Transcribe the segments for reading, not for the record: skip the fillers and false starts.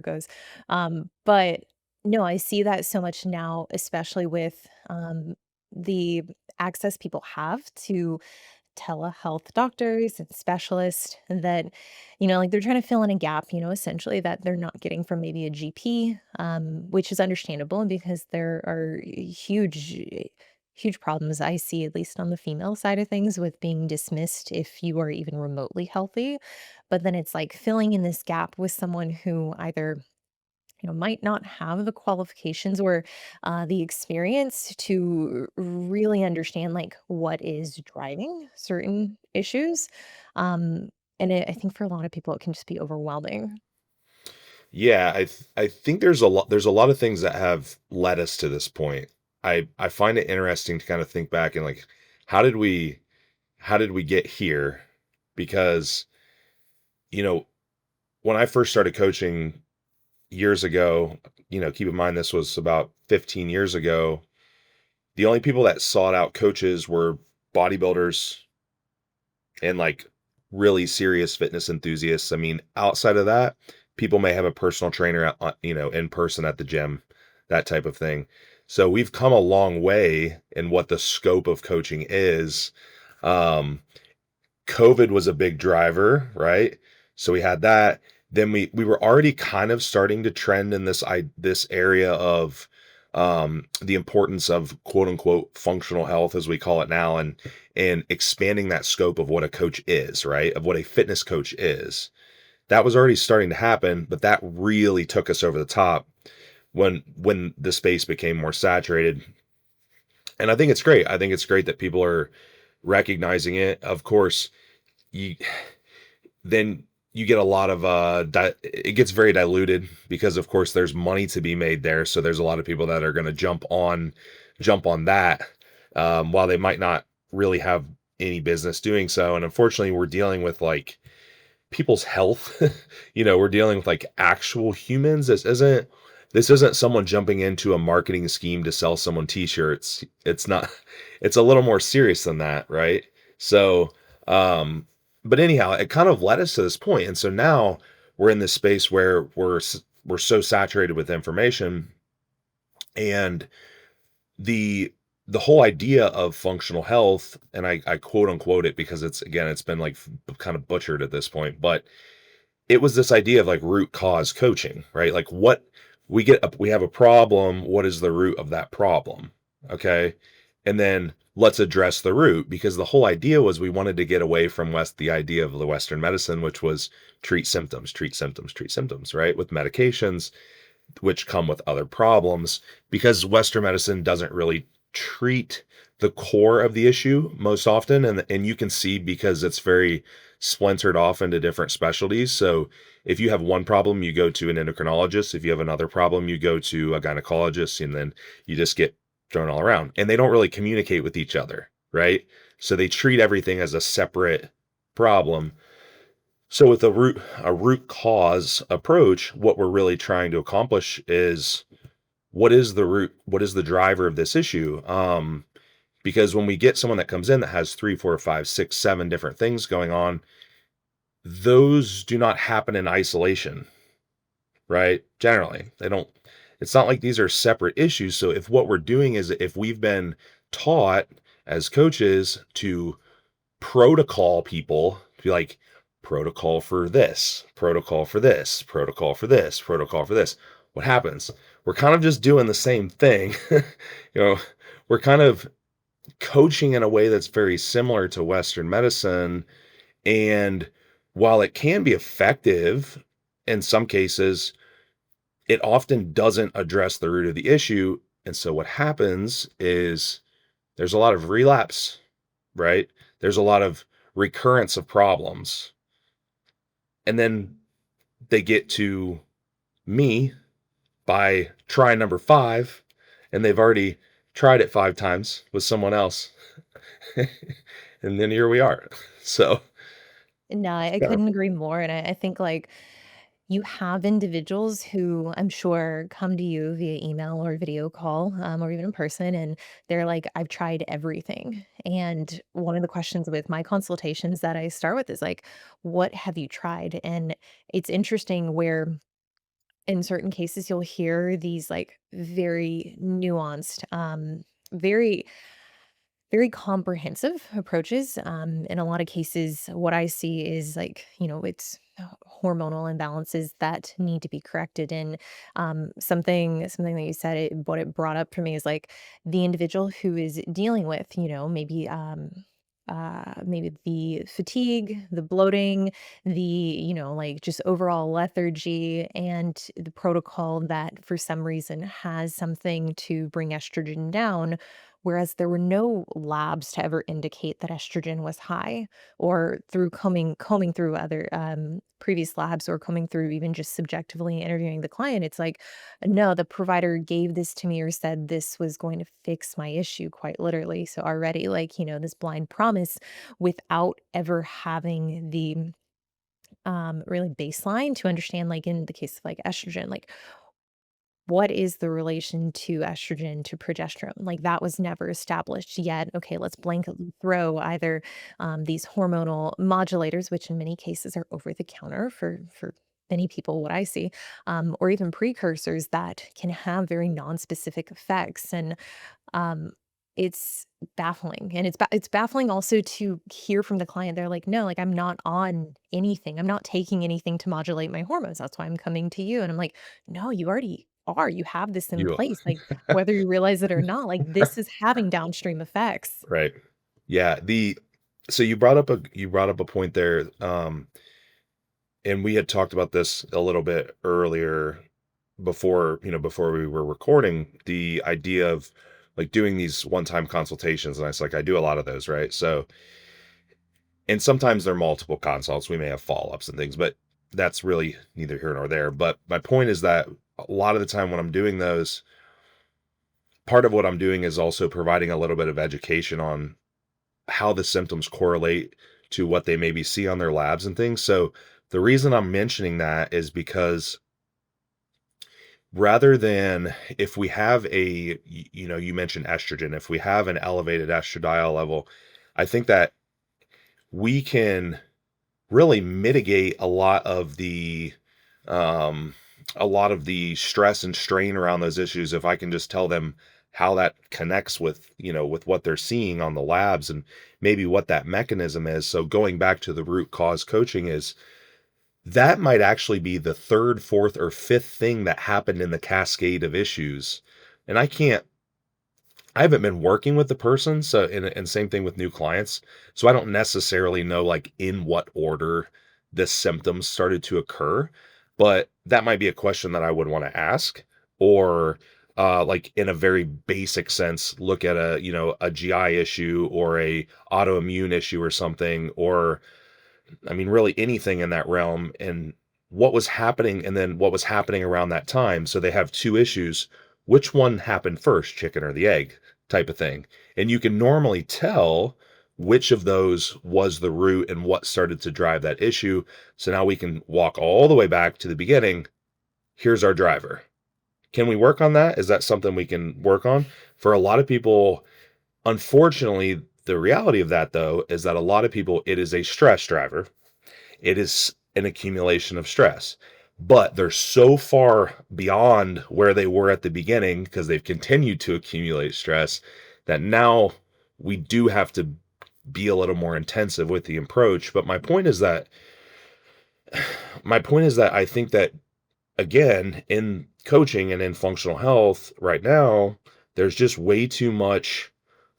goes. But no, I see that so much now, especially with the access people have to telehealth doctors and specialists that, like they're trying to fill in a gap, essentially that they're not getting from maybe a GP, which is understandable because there are huge problems I see, at least on the female side of things, with being dismissed if you are even remotely healthy. But then it's like filling in this gap with someone who either might not have the qualifications or the experience to really understand like what is driving certain issues. Um, and I think for a lot of people, it can just be overwhelming. Yeah, I think there's a lot of things that have led us to this point. I find it interesting to kind of think back and like how did we how did we get here? Because, you know, when I first started coaching years ago, keep in mind this was about 15 years ago, the only people that sought out coaches were bodybuilders and like really serious fitness enthusiasts. I mean, outside of that, people may have a personal trainer, in person at the gym, that type of thing. So we've come a long way in what the scope of coaching is. Um, COVID was a big driver, right? So we had that. Then we were already kind of starting to trend in this area of the importance of quote unquote functional health, as we call it now, and expanding that scope of what a coach is, right? Of what a fitness coach is. That was already starting to happen, but that really took us over the top when the space became more saturated. And I think it's great. I think it's great that people are recognizing it. Of course, you then you get a lot of it gets very diluted because of course there's money to be made there, so there's a lot of people that are going to jump on that, while they might not really have any business doing so. And unfortunately we're dealing with like people's health. We're dealing with like actual humans. This isn't someone jumping into a marketing scheme to sell someone t-shirts. It's not. It's a little more serious than that, right? So but anyhow, it kind of led us to this point, and so now we're in this space where we're so saturated with information, and the the whole idea of functional health, and I quote unquote it because it's been like kind of butchered at this point, but it was this idea of like root cause coaching, right? Like we have a problem, what is the root of that problem? Okay? And then let's address the root, because the whole idea was we wanted to get away from the idea of the Western medicine, which was treat symptoms, treat symptoms, treat symptoms, right? With medications which come with other problems, because Western medicine doesn't really treat the core of the issue most often. And you can see, because it's very splintered off into different specialties. So if you have one problem, you go to an endocrinologist. If you have another problem, you go to a gynecologist, and then you just get thrown all around. And they don't really communicate with each other, right? So they treat everything as a separate problem. So with a root cause approach, what we're really trying to accomplish is what is the driver of this issue? Because when we get someone that comes in that has three, four, five, six, seven different things going on, those do not happen in isolation, right? Generally, they don't. It's not like these are separate issues. So if what we're doing is, if we've been taught as coaches to protocol people, to be like, protocol for this, protocol for this, protocol for this, protocol for this, what happens? We're kind of just doing the same thing. you know, we're kind of coaching in a way that's very similar to Western medicine. And while it can be effective in some cases, it often doesn't address the root of the issue. And so what happens is there's a lot of relapse, right? There's a lot of recurrence of problems. And then they get to me by try number five, and they've already tried it five times with someone else. And then here we are. So No, I yeah. couldn't agree more. And I think like you have individuals who I'm sure come to you via email or video call, or even in person, and they're like, I've tried everything. And one of the questions with my consultations that I start with is like, what have you tried? And it's interesting where in certain cases, you'll hear these, like, very nuanced, very very comprehensive approaches. In a lot of cases, what I see is like, it's hormonal imbalances that need to be corrected. And something that you said, what it brought up for me is like the individual who is dealing with, maybe the fatigue, the bloating, the, like just overall lethargy, and the protocol that for some reason has something to bring estrogen down, whereas there were no labs to ever indicate that estrogen was high, or through combing through other, previous labs, or combing through even just subjectively interviewing the client, it's like, "No, the provider gave this to me or said this was going to fix my issue," quite literally. So already, like, this blind promise without ever having the, really baseline to understand, like, in the case of, like, estrogen, like, what is the relation to estrogen to progesterone? Like, that was never established yet. Okay, let's blanketly throw either, these hormonal modulators, which in many cases are over the counter for many people, what I see, or even precursors that can have very non-specific effects. And um, it's baffling, and it's baffling also to hear from the client. They're like, "No, like, I'm not on anything. I'm not taking anything to modulate my hormones. That's why I'm coming to you." And I'm like, "No, you already are. You have this in You place. Like, whether you realize it or not, like, this is having downstream effects." right. Yeah, so you brought up a point there, and we had talked about this a little bit earlier before we were recording, the idea of like doing these one-time consultations. And I was like, I do a lot of those, right? So, and sometimes they're multiple consults. We may have follow-ups and things, but that's really neither here nor there. But my point is that a lot of the time when I'm doing those, part of what I'm doing is also providing a little bit of education on how the symptoms correlate to what they maybe see on their labs and things. So the reason I'm mentioning that is because rather than if we have you mentioned estrogen, if we have an elevated estradiol level, I think that we can really mitigate um, a lot of the stress and strain around those issues if I can just tell them how that connects with, with what they're seeing on the labs and maybe what that mechanism is. So going back to the root cause coaching is that might actually be the third, fourth, or fifth thing that happened in the cascade of issues. And I haven't been working with the person, so and same thing with new clients. So I don't necessarily know like in what order the symptoms started to occur, but that might be a question that I would want to ask, or like in a very basic sense, look at a GI issue or a autoimmune issue or something, or I mean, really anything in that realm and what was happening and then what was happening around that time. So they have two issues. Which one happened first, chicken or the egg type of thing? And you can normally tell which of those was the root and what started to drive that issue. So now we can walk all the way back to the beginning. Here's our driver. Can we work on that? Is that something we can work on? For a lot of people, unfortunately, the reality of that though is that a lot of people, it is a stress driver, it is an accumulation of stress. But they're so far beyond where they were at the beginning because they've continued to accumulate stress that now we do have to be a little more intensive with the approach. But my point is that I think that again, in coaching and in functional health right now, there's just way too much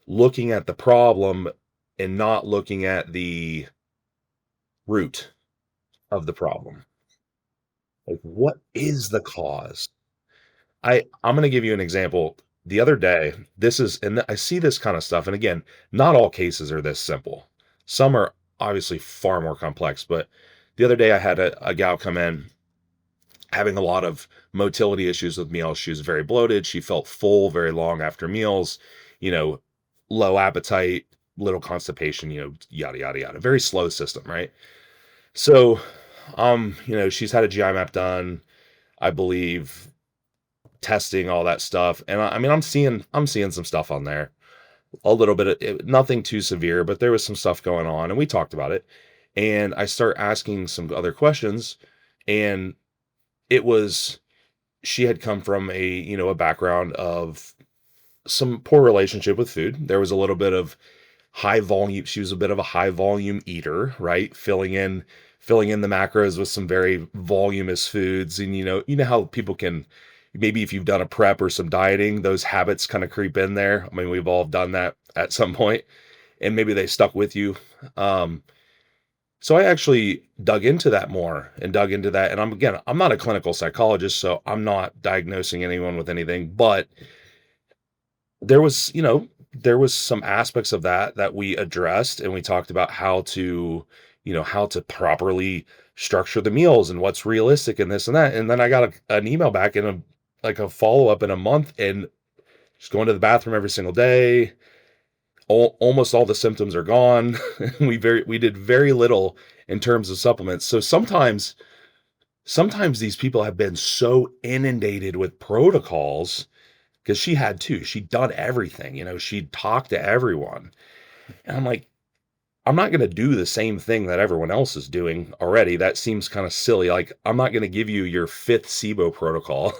looking at the problem and not looking at the root of the problem. Like, what is the cause? I'm gonna give you an example. The other day, I see this kind of stuff, and again, not all cases are this simple. Some are obviously far more complex, but the other day I had a gal come in having a lot of motility issues with meals. She was very bloated. She felt full very long after meals, you know, low appetite, little constipation, yada, yada, yada. Very slow system, right? So, she's had a GI map done, I believe, testing all that stuff. And I mean, I'm seeing some stuff on there, a little bit of nothing too severe, but there was some stuff going on and we talked about it. And I start asking some other questions and it was she had come from a, a background of some poor relationship with food. There was a little bit of high volume. She was a bit of a high volume eater, right? Filling in the macros with some very voluminous foods. And you know how people can, maybe if you've done a prep or some dieting, those habits kind of creep in there. I mean, we've all done that at some point, and maybe they stuck with you. Um, so I actually dug into that more and dug into that. And I'm not a clinical psychologist, so I'm not diagnosing anyone with anything, but there was, there was some aspects of that we addressed, and we talked about how to properly structure the meals and what's realistic and this and that. And then I got an email back in a follow up in a month, and just going to the bathroom every single day. Almost all the symptoms are gone. We did very little in terms of supplements. So sometimes these people have been so inundated with protocols, because she had too. She'd done everything, she'd talked to everyone. And I'm like, I'm not going to do the same thing that everyone else is doing already. That seems kind of silly. Like, I'm not going to give you your fifth SIBO protocol.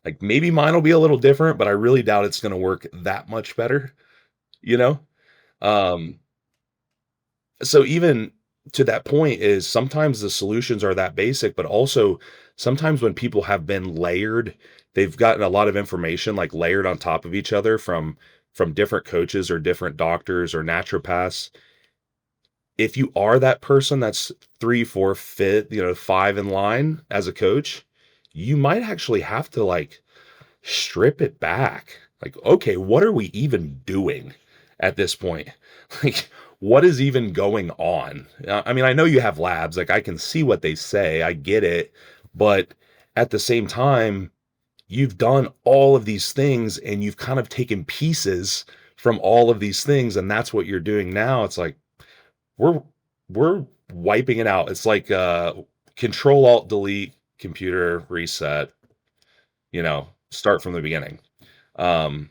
Like, maybe mine will be a little different, but I really doubt it's going to work that much better, you know? Um, so even to that point is sometimes the solutions are that basic, but also sometimes when people have been layered, they've gotten a lot of information like layered on top of each other from different coaches or different doctors or naturopaths. If you are that person that's three, four, fifth, five in line as a coach, you might actually have to like strip it back. Like, okay, what are we even doing at this point? Like, what is even going on? I mean, I know you have labs, like I can see what they say, I get it, but at the same time, you've done all of these things and you've kind of taken pieces from all of these things, and that's what you're doing now. It's like we're we're wiping it out. It's like control alt delete, computer reset, start from the beginning. Um,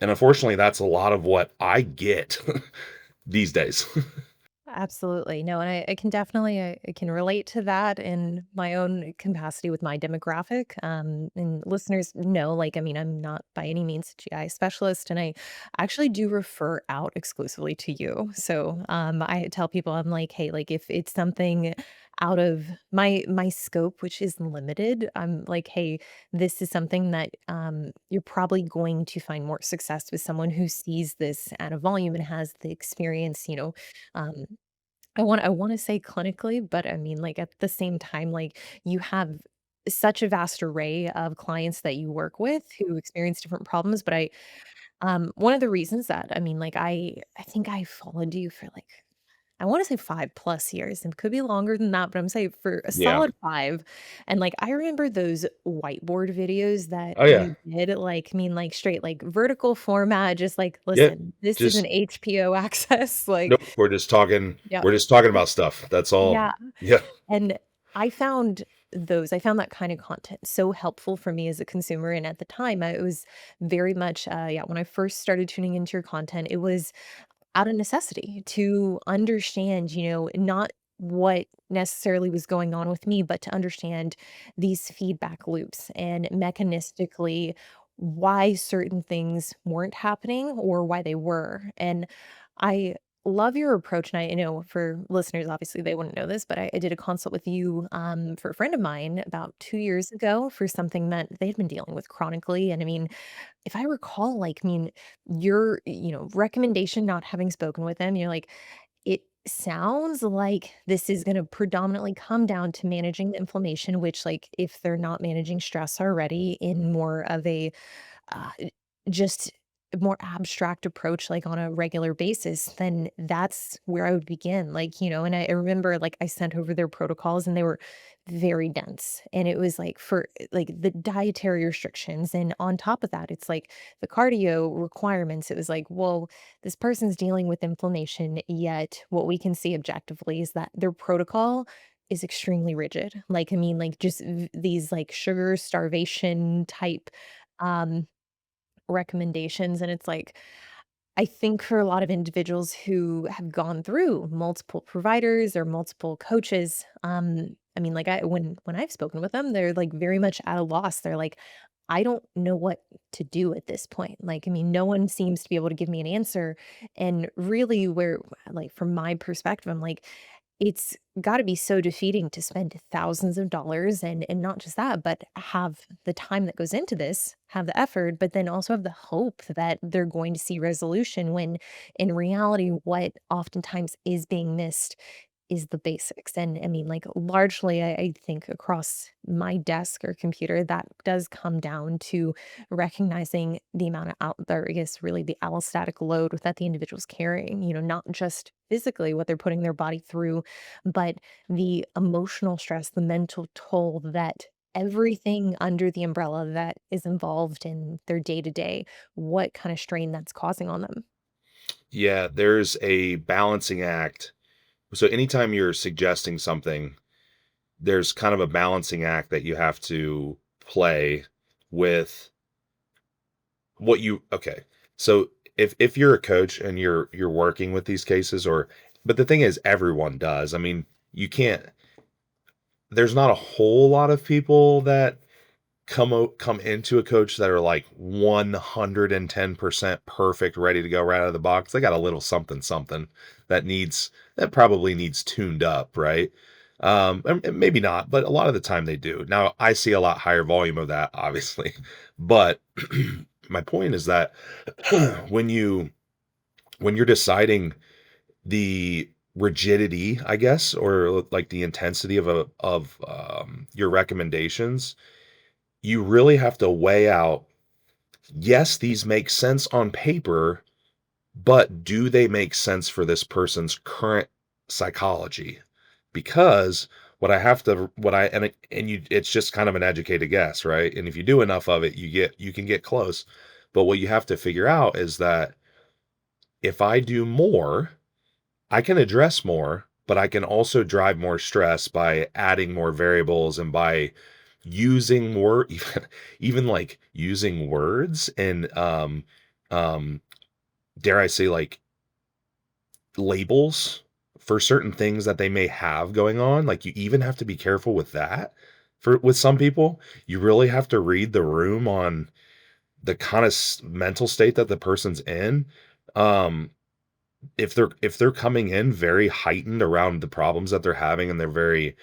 and unfortunately, that's a lot of what I get these days. Absolutely. No, and I can definitely I can relate to that in my own capacity with my demographic. And listeners know, like, I mean, I'm not by any means a GI specialist, and I actually do refer out exclusively to you. So I tell people, I'm like, hey, like if it's something out of my scope, which is limited, I'm like, hey, this is something that you're probably going to find more success with someone who sees this at a volume and has the experience, um, I wanna say clinically, but I mean, like, at the same time, like, you have such a vast array of clients that you work with who experience different problems, but one of the reasons that I mean, like, I think I followed you for, like, I wanna say 5 plus years, and could be longer than that, but I'm saying for a Yeah. solid 5, and, like, I remember those whiteboard videos that Oh yeah. you did, like, I mean, like, straight, like, vertical format, just like, Yeah. "Listen, this is an Just HPO access," like, nope. We're yep. just talking about stuff. That's all. Yeah. Yeah. And I found that kind of content so helpful for me as a consumer, and at the time, it was very much, yeah, when I first started tuning into your content, it was out of necessity to understand, not what necessarily was going on with me, but to understand these feedback loops and mechanistically why certain things weren't happening or why they were. And I love your approach. And I know for listeners, obviously they wouldn't know this, but I did a consult with you for a friend of mine about 2 years ago for something that they'd been dealing with chronically. And I mean, if I recall, like, I mean, your, recommendation, not having spoken with them, you're like, it sounds like this is going to predominantly come down to managing the inflammation, which, like, if they're not managing stress already in more of a uh, just a more abstract approach, like on a regular basis, then that's where I would begin. Like, and I remember like I sent over their protocols and they were very dense. And it was like for like the dietary restrictions. And on top of that, it's like the cardio requirements. It was like, well, this person's dealing with inflammation, yet what we can see objectively is that their protocol is extremely rigid. Like, I mean, like just these like sugar starvation type um recommendations, and it's like, I think for a lot of individuals who have gone through multiple providers or multiple coaches, I mean, like when I've spoken with them, they're like very much at a loss. They're like, I don't know what to do at this point. Like, I mean, no one seems to be able to give me an answer. And really, where, like, from my perspective, I'm like, it's got to be so defeating to spend thousands of dollars and not just that, but have the time that goes into this, have the effort, but then also have the hope that they're going to see resolution when in reality, what oftentimes is being missed is the basics. And I mean, like, largely, I think across my desk or computer, that does come down to recognizing the amount of or I guess really the allostatic load that the individual's carrying, not just physically what they're putting their body through, but the emotional stress, the mental toll that everything under the umbrella that is involved in their day to day, what kind of strain that's causing on them. Yeah, there's a balancing act. So anytime you're suggesting something, there's kind of a balancing act that you have to play with what you okay. So if you're a coach and you're working with these cases, or but the thing is everyone does. I mean, you can't there's not a whole lot of people that come into a coach that are like 110% perfect, ready to go right out of the box. They got a little something something that probably needs tuned up, right? And maybe not, but a lot of the time they do. Now I see a lot higher volume of that, obviously, but my point is that when you when you're deciding the rigidity, I guess, or like the intensity of your recommendations, you really have to weigh out, yes, these make sense on paper, but do they make sense for this person's current psychology? Because what I and you it's just kind of an educated guess, right? And if you do enough of it, you can get close. But what you have to figure out is that if I do more, I can address more, but I can also drive more stress by adding more variables and by using word even like using words and um dare I say like labels for certain things that they may have going on. Like you even have to be careful with that. For with some people, you really have to read the room on the kind of mental state that the person's in. Um if they're coming in very heightened around the problems that they're having, and they're very,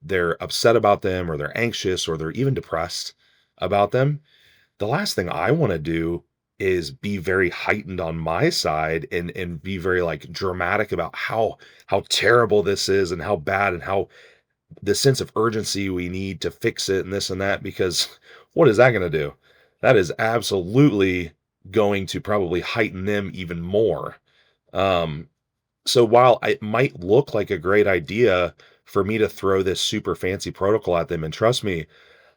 they're upset about them, or they're anxious, or they're even depressed about them, the last thing I want to do is be very heightened on my side and be very like dramatic about how terrible this is and how bad and how the sense of urgency we need to fix it and this and that, because what is that going to do? That is absolutely going to probably heighten them even more. um so while it might look like a great idea for me to throw this super fancy protocol at them, and trust me,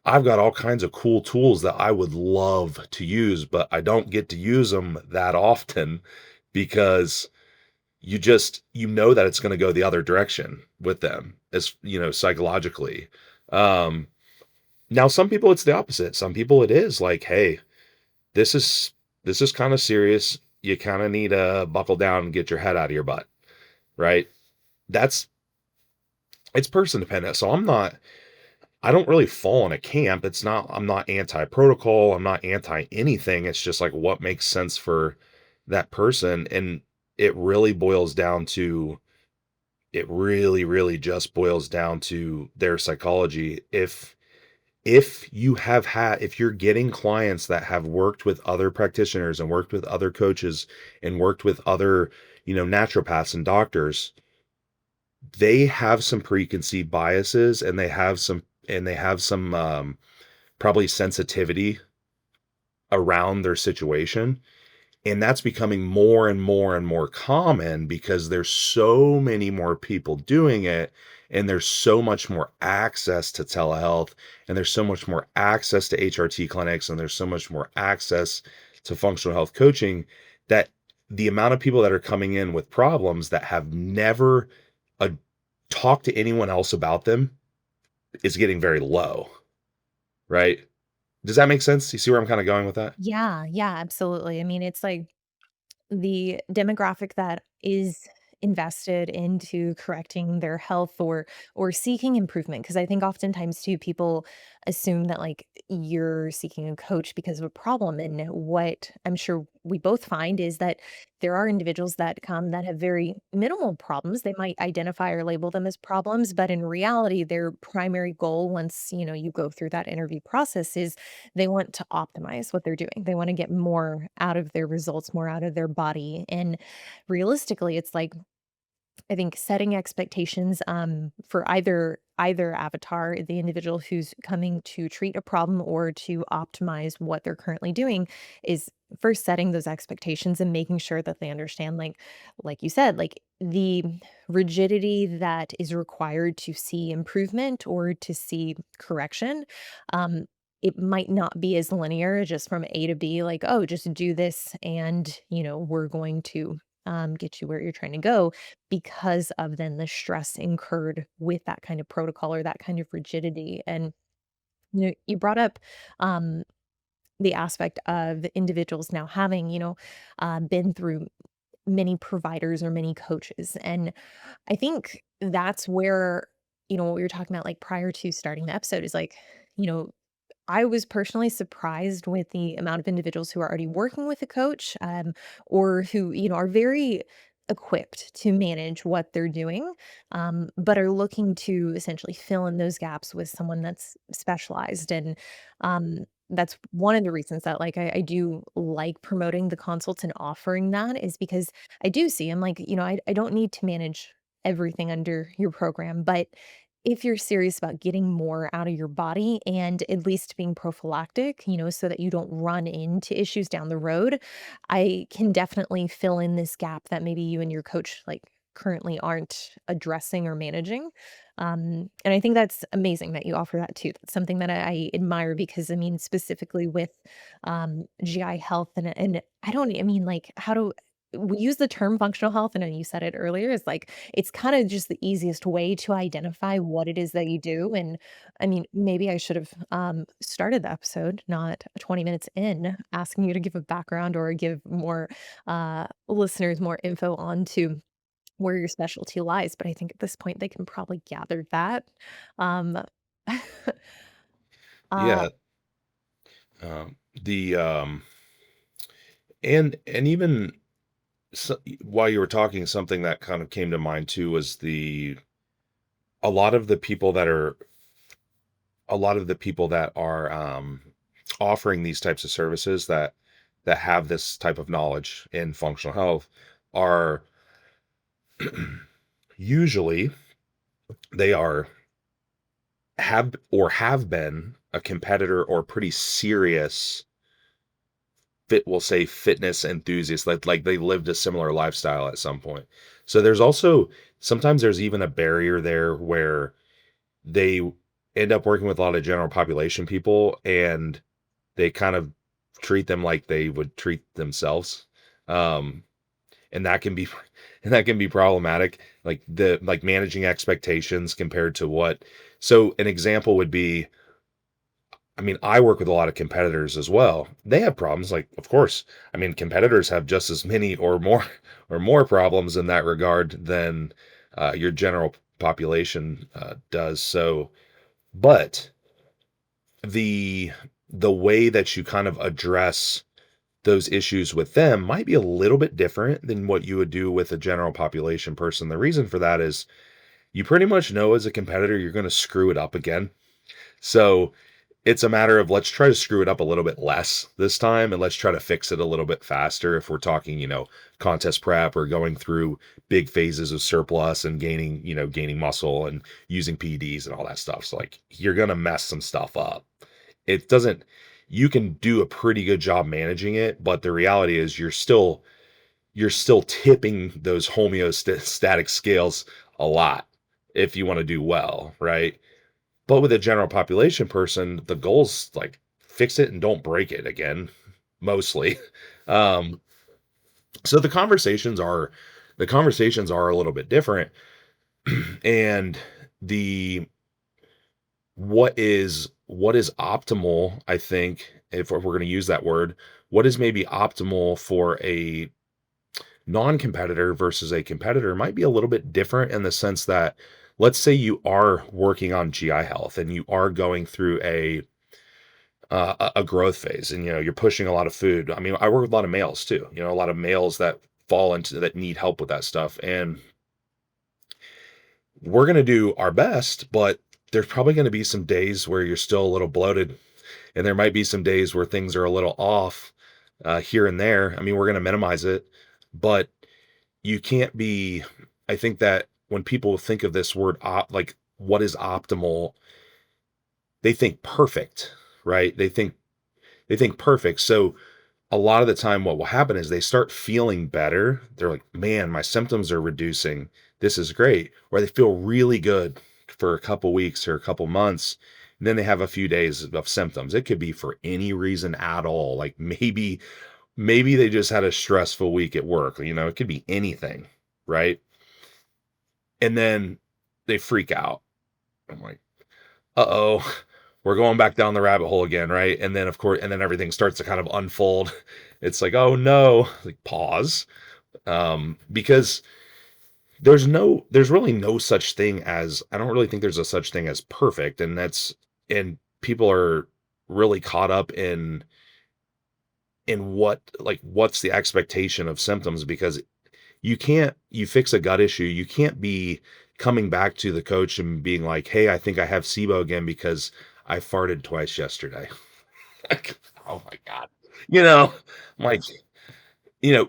I've got all kinds of cool tools that I would love to use, but I don't get to use them that often because you know that it's going to go the other direction with them, as psychologically. Um, Now some people it's the opposite. Some people it is like, hey, this is this is kind of serious. You kind of need to buckle down and get your head out of your butt, right? That's It's person dependent. So I don't really fall in a camp. I'm not anti protocol. I'm not anti anything. It's just like what makes sense for that person. And it really boils down to, it really, really just boils down to their psychology. If you're getting clients that have worked with other practitioners and worked with other coaches and worked with other, naturopaths and doctors, they have some preconceived biases, and they have some probably sensitivity around their situation. And that's becoming more and more and more common because there's so many more people doing it, and there's so much more access to telehealth, and there's so much more access to HRT clinics, and there's so much more access to functional health coaching, that the amount of people that are coming in with problems that have never uh, talked to anyone else about them is getting very low, right? Does that make sense? You see where I'm kind of going with that? Yeah, yeah, absolutely. I mean, it's like the demographic that is invested into correcting their health or seeking improvement, because I think oftentimes too people assume that like you're seeking a coach because of a problem, and what I'm sure we both find is that there are individuals that come that have very minimal problems. They might identify or label them as problems, but in reality their primary goal, once you go through that interview process, is they want to optimize what they're doing. They wanna get more out of their results, more out of their body, and realistically, it's like, I think setting expectations, for either avatar, the individual who's coming to treat a problem or to optimize what they're currently doing, is first setting those expectations and making sure that they understand, like you said, like, the rigidity that is required to see improvement or to see correction. Um, it might not be as linear just from A to B, like, "Oh, just do this and, we're going to, get you where you're trying to go," because of then the stress incurred with that kind of protocol or that kind of rigidity. And you brought up um, the aspect of individuals now having, been through many providers or many coaches. And I think that's where, what we were talking about, like prior to starting the episode, is like, you know, I was personally surprised with the amount of individuals who are already working with a coach, or who, are very equipped to manage what they're doing, but are looking to essentially fill in those gaps with someone that's specialized. And that's one of the reasons that like I do like promoting the consults and offering that, is because I do see I'm like, I don't need to manage everything under your program, but if you're serious about getting more out of your body and at least being prophylactic, so that you don't run into issues down the road, I can definitely fill in this gap that maybe you and your coach like currently aren't addressing or managing. And I think that's amazing that you offer that too. That's something that I admire, because I mean, specifically with GI health, and I mean, like, how do we use the term functional health? And you said it earlier, is like it's kind of just the easiest way to identify what it is that you do. And I mean, maybe I should have started the episode not 20 minutes in asking you to give a background or give more listeners more info on to where your specialty lies, but I think at this point they can probably gather that. Um, uh, Yeah, the and even while you were talking, something that kind of came to mind too was the a lot of the people that are a lot of the people that are offering these types of services that have this type of knowledge in functional health are usually they are have been a competitor or pretty serious we'll say fitness enthusiasts, like they lived a similar lifestyle at some point. So there's also sometimes there's even a barrier there where they end up working with a lot of general population people, and they kind of treat them like they would treat themselves. Um, and that can be and that can be problematic, like managing expectations compared to what. So an example would be, I mean, I work with a lot of competitors as well. They have problems, like, of course. I mean, competitors have just as many or more or more problems in that regard than your general population does. So, but the the way that you kind of address those issues with them might be a little bit different than what you would do with a general population person. The reason for that is you pretty much know as a competitor you're going to screw it up again. So it's a matter of let's try to screw it up a little bit less this time, and let's try to fix it a little bit faster if we're talking, contest prep or going through big phases of surplus and gaining muscle and using PEDs and all that stuff. So like you're going to mess some stuff up. It doesn't You can do a pretty good job managing it, but the reality is you're still tipping those homeostatic scales a lot if you want to do well, right? But with a general population person, the goal's like fix it and don't break it again, mostly. Um, so the conversations are a little bit different. And the what is optimal, I think, if we're going to use that word, what is maybe optimal for a non-competitor versus a competitor might be a little bit different in the sense that, let's say you are working on GI health and you are going through a growth phase, and you're pushing a lot of food. I mean, I work with a lot of males too, a lot of males that fall into that need help with that stuff, and we're going to do our best, but there's probably going to be some days where you're still a little bloated, and there might be some days where things are a little off here and there. I mean, we're going to minimize it, but you can't be. I think that when people think of this word like what is optimal, they think perfect, right? They think perfect. So a lot of the time what will happen is they start feeling better. They're like, "Man, my symptoms are reducing. This is great." Or they feel really good for a couple weeks or a couple months. And then they have a few days of symptoms. It could be for any reason at all. Like maybe they just had a stressful week at work. It could be anything, right? And then they freak out. I'm like, "Uh-oh, we're going back down the rabbit hole again," right? And then, of course, and then everything starts to kind of unfold. It's like, "Oh no," like pause. Because there's really no such thing as, I don't really think there's a such thing as perfect. And people are really caught up in what's the expectation of symptoms, because you fix a gut issue, you can't be coming back to the coach and being like, "Hey, I think I have SIBO again because I farted twice yesterday." Like, oh my god. You know, I'm like,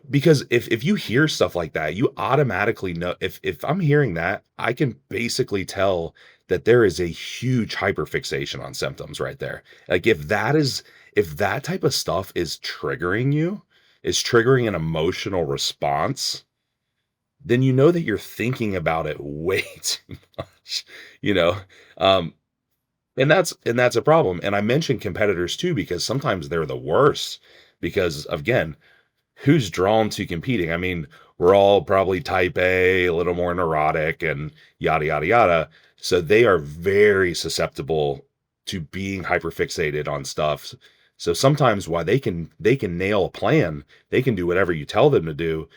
because if you hear stuff like that, you automatically know. If I'm hearing that, I can basically tell that there is a huge hyperfixation on symptoms right there. Like if that type of stuff is triggering an emotional response, then you know that you're thinking about it way too much, you know? Um, and that's a problem. And I mentioned competitors too, because sometimes they're the worst because, again, who's drawn to competing? I mean, we're all probably type A, a little more neurotic and yada yada yada. So they are very susceptible to being hyperfixated on stuff. So sometimes while they can nail a plan, they can do whatever you tell them to do,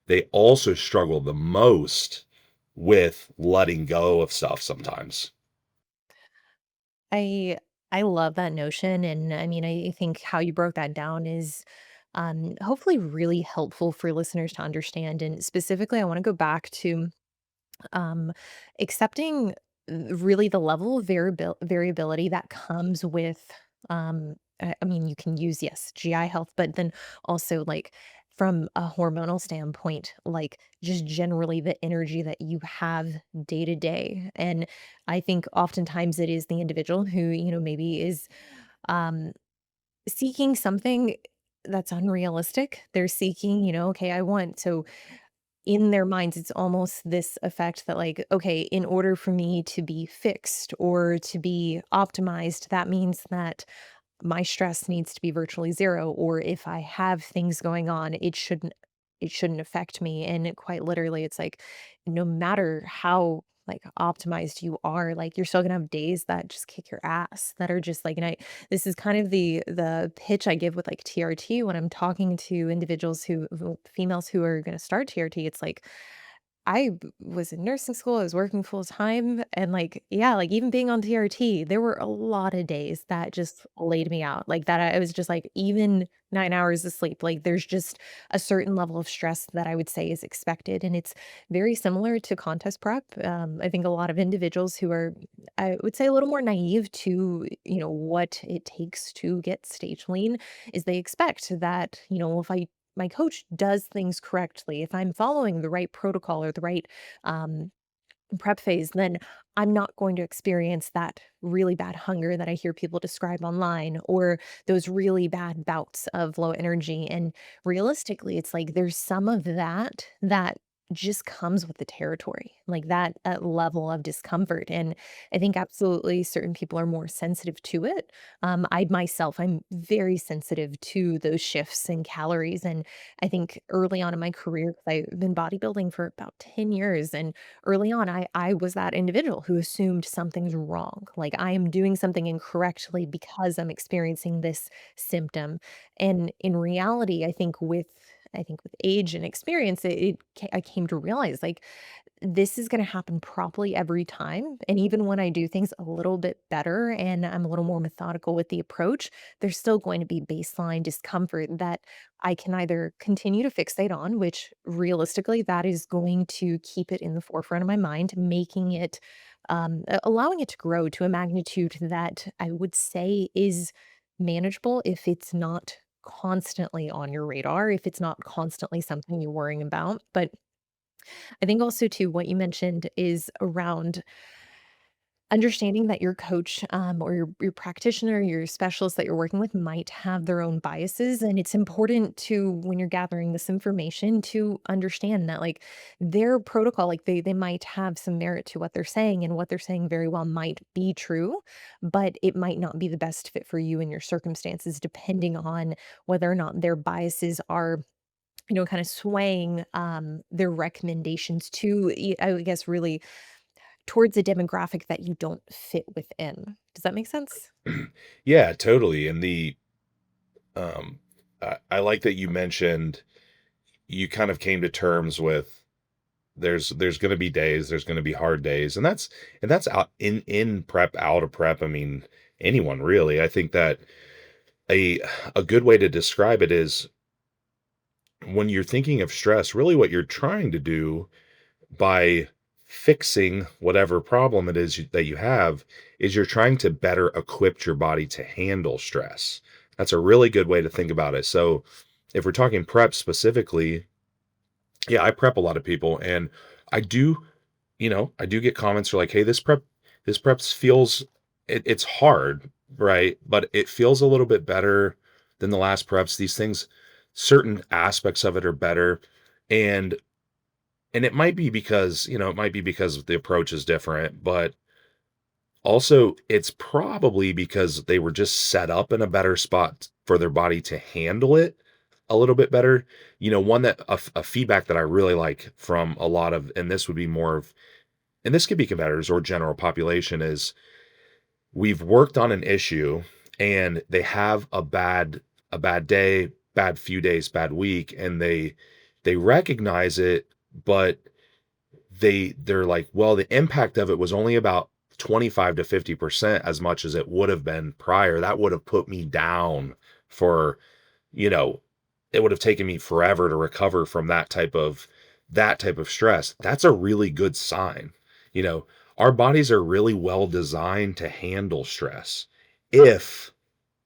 they also struggle the most with letting go of stuff sometimes. I I love that notion, and I mean, I think how you broke that down is hopefully really helpful for listeners to understand. And specifically, I want to go back to um, accepting really the level of variability that comes with I mean, you can use, yes, GI health, but then also like from a hormonal standpoint, like just generally the energy that you have day to day. And I think oftentimes it is the individual who, maybe is um seeking something that's unrealistic. They're seeking, okay, I want so in their minds, it's almost this effect that, like, okay, in order for me to be fixed or to be optimized, that means that my stress needs to be virtually 0, or if I have things going on, it shouldn't affect me. And quite literally, it's like no matter how like optimized you are, like you're still gonna have days that just kick your ass that are just like, and I this is kind of the pitch I give with like TRT when I'm talking to individuals females who are gonna start TRT. It's like was in nursing school, I was working full time, and, like, yeah, like, even being on TRT, there were a lot of days that just laid me out, like, that I was just, like, even 9 hours of sleep, like, there's just a certain level of stress that I would say is expected, and it's very similar to contest prep. I think a lot of individuals who are, I would say, a little more naive to, what it takes to get stage lean is they expect that, if my coach does things correctly, if I'm following the right protocol or the right um, prep phase, then I'm not going to experience that really bad hunger that I hear people describe online or those really bad bouts of low energy. And realistically, it's like there's some of that just comes with the territory, like that level of discomfort. And I think absolutely certain people are more sensitive to it. I myself, I'm very sensitive to those shifts in calories. And I think early on in my career, 'cause I've been bodybuilding for about 10 years, and early on, I was that individual who assumed something's wrong. Like I am doing something incorrectly because I'm experiencing this symptom. And in reality, I think with I think with age and experience, I came to realize, like, this is gonna happen probably every time, and even when I do things a little bit better and I'm a little more methodical with the approach, there's still going to be baseline discomfort that I can either continue to fixate on, which realistically, that is going to keep it in the forefront of my mind, making it, allowing it to grow to a magnitude that I would say is manageable if it's not constantly on your radar, if it's not constantly something you're worrying about. But I think also too, what you mentioned is around understanding that your coach, or your practitioner, your specialist that you're working with might have their own biases. And it's important to, when you're gathering this information, to understand that, like, their protocol, like, they might have some merit to what they're saying, and what they're saying very well might be true, but it might not be the best fit for you and your circumstances, depending on whether or not their biases are, kind of swaying, their recommendations to, I guess, really towards a demographic that you don't fit within. Does that make sense? Yeah, totally. And um, I like that you mentioned you kind of came to terms with there's going to be days, there's going to be hard days, and that's out in prep, out of prep. I mean, anyone really. I think that a good way to describe it is when you're thinking of stress, really what you're trying to do by fixing whatever problem it is that you have is you're trying to better equip your body to handle stress. That's a really good way to think about it. So, if we're talking prep specifically, yeah, I prep a lot of people, and I do, I do get comments are like, "Hey, this prep feels it's hard, right? But it feels a little bit better than the last preps. These things, certain aspects of it are better." And it might be because, it might be because the approach is different, but also it's probably because they were just set up in a better spot for their body to handle it a little bit better. One that a feedback that I really like from a lot of, and this would be more of, and this could be competitors or general population, is we've worked on an issue and they have a bad day, bad few days, bad week, and they recognize it, but they're like, well, the impact of it was only about 25 to 50% as much as it would have been prior. That would have put me down for, you know, it would have taken me forever to recover from that type of stress. That's a really good sign. You know, our bodies are really well designed to handle stress if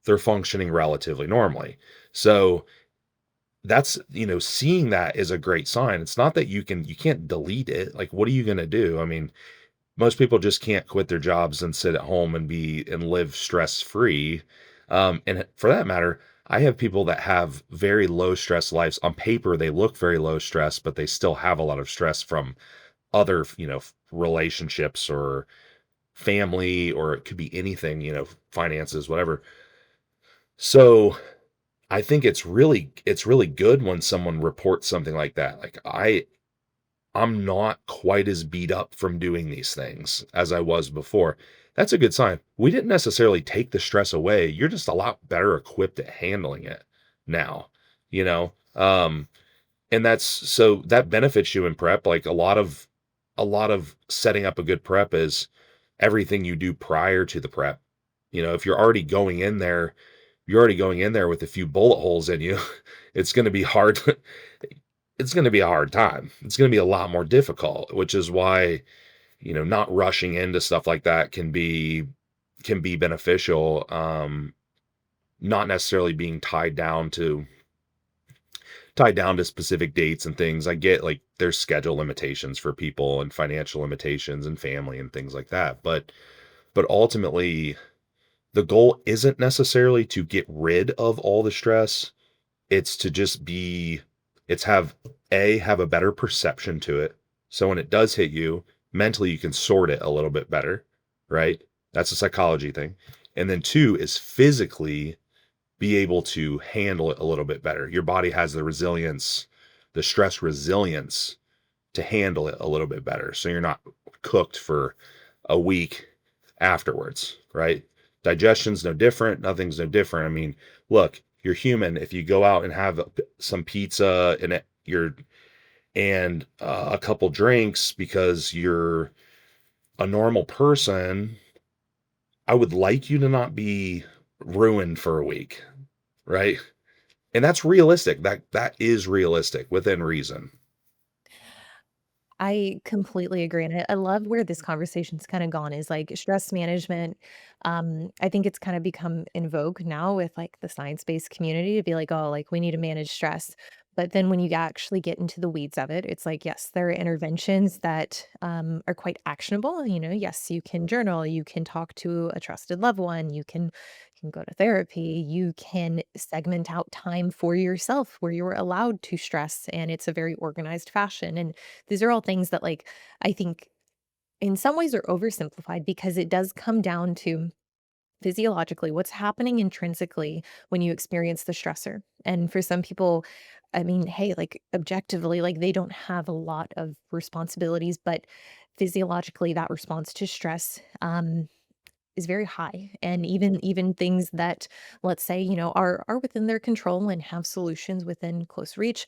they're functioning relatively normally. So that's, seeing that is a great sign. It's not that you can't delete it. Like, what are you going to do? I mean, most people just can't quit their jobs and sit at home and live stress free. And for that matter, I have people that have very low stress lives. On paper, they look very low stress, but they still have a lot of stress from other, relationships or family, or it could be anything, finances, whatever. So I think it's really good when someone reports something like that. Like, I'm not quite as beat up from doing these things as I was before. That's a good sign. We didn't necessarily take the stress away. You're just a lot better equipped at handling it now, you know? And that benefits you in prep. Like, a lot of setting up a good prep is everything you do prior to the prep. If you're already going in there with a few bullet holes in you, it's going to be hard. It's going to be a hard time. It's going to be a lot more difficult, which is why, not rushing into stuff like that can be beneficial. Not necessarily being tied down to specific dates and things. I get, like, there's schedule limitations for people and financial limitations and family and things like that. But ultimately, the goal isn't necessarily to get rid of all the stress. It's to just it's have a better perception to it. So when it does hit you, mentally you can sort it a little bit better, right? That's a psychology thing. And then two is physically be able to handle it a little bit better. Your body has the resilience, the stress resilience to handle it a little bit better. So you're not cooked for a week afterwards, right? Digestion's no different. Nothing's no different. I mean, look, you're human. If you go out and have some pizza and a couple drinks because you're a normal person, I would like you to not be ruined for a week, right? And that's realistic. That is realistic within reason. I completely agree, and I love where this conversation's kinda gone is, like, stress management, I think it's kinda become in vogue now with, like, the science-based community to be like, "Oh, like, we need to manage stress." But then when you actually get into the weeds of it, it's like, yes, there are interventions that, are quite actionable, yes, you can journal, you can talk to a trusted loved one, you can go to therapy, you can segment out time for yourself where you're allowed to stress, and it's a very organized fashion, and these are all things that, like, I think in some ways are oversimplified because it does come down to physiologically what's happening intrinsically when you experience the stressor. And for some people, I mean, hey, like objectively, like they don't have a lot of responsibilities, but physiologically that response to stress is very high. And even things that let's say, are within their control and have solutions within close reach,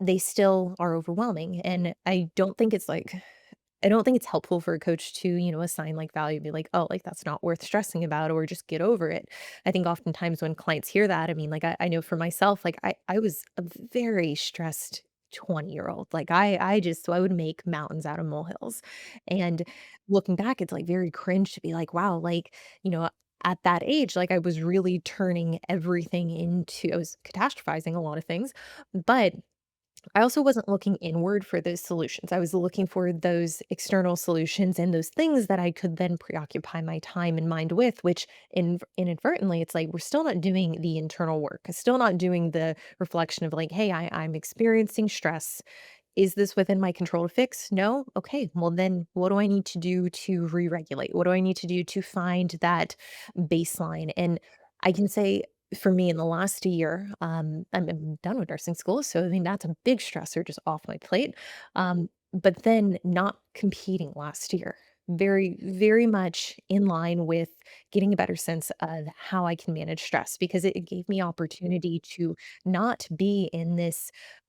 they still are overwhelming, and I don't think it's helpful for a coach to, assign, like, value, be like, "Oh, like, that's not worth stressing about," or just get over it. I think oftentimes when clients hear that, I mean, like, I know for myself, like, I was a very stressed 20-year-old. Like, I would make mountains out of molehills, and looking back, it's, like, very cringe to be like, "Wow," like, you know, at that age, like, I was really turning everything into I was catastrophizing a lot of things, but I also wasn't looking inward for those solutions. I was looking for those external solutions and those things that I could then preoccupy my time and mind with, which inadvertently, it's like we're still not doing the internal work. Still not doing the reflection of like, hey, I'm experiencing stress. Is this within my control to fix? No? Okay. Well, then what do I need to do to re regulate? What do I need to do to find that baseline? And I can say for me in the last year, I'm done with nursing school. So, I mean, that's a big stressor just off my plate. But then not competing last year, very, very much in line with getting a better sense of how I can manage stress because it gave me opportunity to not be in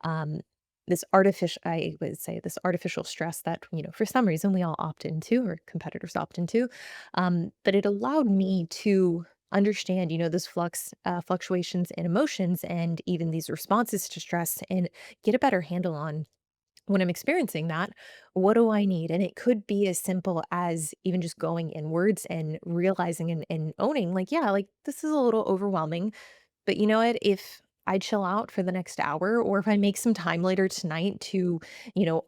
um, this artificial I would say this artificial stress that, for some reason we all opt into or competitors opt into. But it allowed me to understand, those fluctuations in emotions and even these responses to stress and get a better handle on when I'm experiencing that, what do I need? And it could be as simple as even just going inwards and realizing and owning, like, yeah, like this is a little overwhelming. But you know what? If I chill out for the next hour, or if I make some time later tonight to,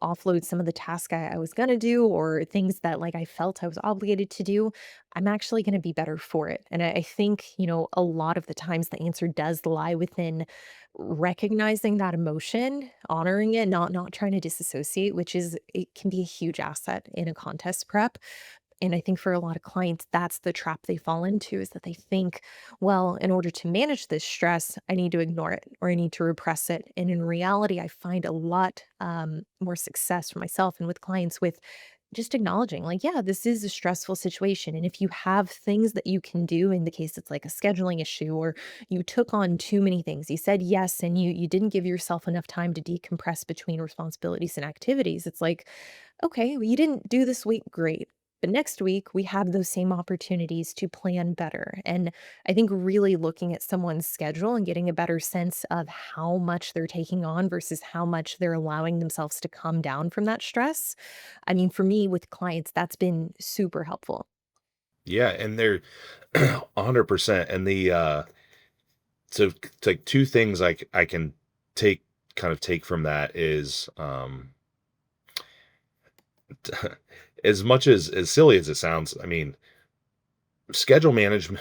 offload some of the tasks I was gonna do or things that like I felt I was obligated to do, I'm actually gonna be better for it. And I think, a lot of the times the answer does lie within recognizing that emotion, honoring it, not trying to disassociate, which is it can be a huge asset in a contest prep. And I think for a lot of clients, that's the trap they fall into is that they think, well, in order to manage this stress, I need to ignore it or I need to repress it. And in reality, I find a lot more success for myself and with clients with just acknowledging, like, yeah, this is a stressful situation. And if you have things that you can do in the case it's like a scheduling issue or you took on too many things, you said yes, and you didn't give yourself enough time to decompress between responsibilities and activities. It's like, okay, well, you didn't do this week, great. But next week, we have those same opportunities to plan better. And I think really looking at someone's schedule and getting a better sense of how much they're taking on versus how much they're allowing themselves to come down from that stress. I mean, for me with clients, that's been super helpful. Yeah, and they're 100%. And so it's like two things I can take take from that is as much as silly as it sounds, I mean, schedule management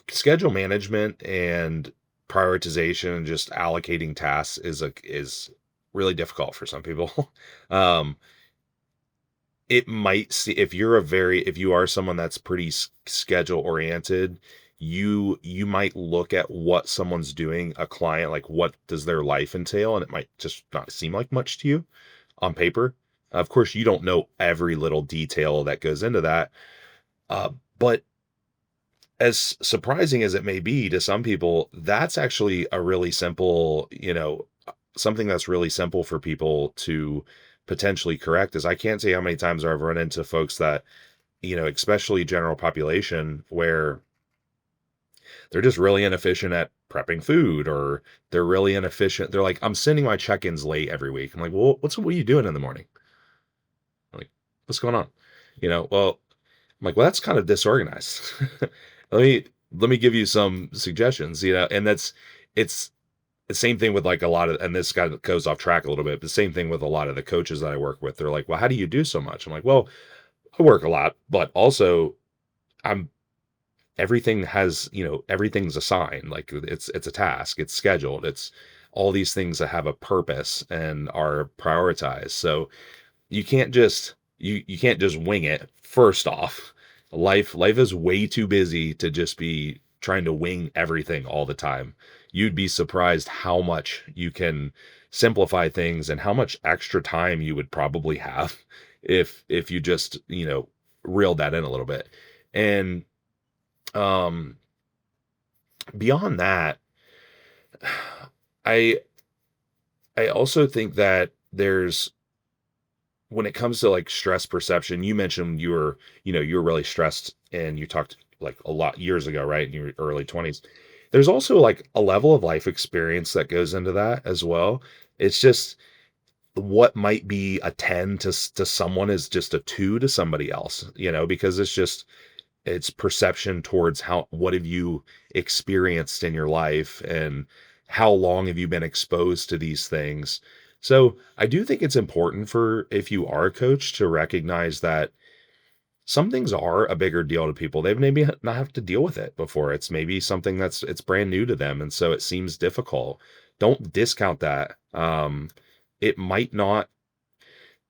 schedule management and prioritization and just allocating tasks is really difficult for some people. um it might see if you are someone that's pretty schedule oriented, you might look at what someone's doing, a client, like what does their life entail, and it might just not seem like much to you on paper. Of course, you don't know every little detail that goes into that, uh, but as surprising as it may be to some people, that's actually a really simple, something that's really simple for people to potentially correct. Is I can't say how many times I've run into folks that, especially general population, where they're just really inefficient at prepping food, or they're really inefficient. They're like, I'm sending my check-ins late every week. I'm like, well, what are you doing in the morning? I'm like, what's going on? Well, I'm like, well, that's kind of disorganized. let me let me give you some suggestions, and it's the same thing with like a lot of, and this guy goes off track a little bit, but the same thing with a lot of the coaches that I work with. They're like, well, how do you do so much? I'm like, well, I work a lot, but also I'm everything's assigned. Like it's a task, it's scheduled, it's all these things that have a purpose and are prioritized. So you can't just wing it. First off, life is way too busy to just be trying to wing everything all the time. You'd be surprised how much you can simplify things and how much extra time you would probably have if you just, reeled that in a little bit. And um beyond that, I I also think that there's when it comes to like stress perception, you mentioned you were really stressed, and you talked like a lot years ago, right? In your early 20s. There's also like a level of life experience that goes into that as well. It's just what might be a 10 to someone is just a 2 to somebody else, because it's perception towards what have you experienced in your life, and how long have you been exposed to these things. So I do think it's important, for if you are a coach, to recognize that some things are a bigger deal to people. They've maybe not have to deal with it before. It's maybe something it's brand new to them, and so it seems difficult. Don't discount that. It might not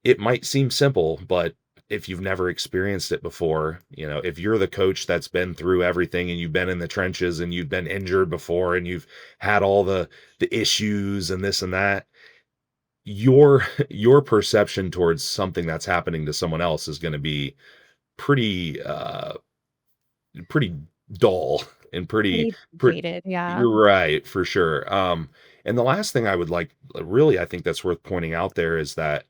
it might seem simple, but if you've never experienced it before, if you're the coach that's been through everything, and you've been in the trenches, and you've been injured before, and you've had all the issues and this and that, your perception towards something that's happening to someone else is going to be pretty pretty dull, and pretty Pretty pretty jaded, yeah. you're right, for sure. And the last thing I would like, really, I think that's worth pointing out there, is that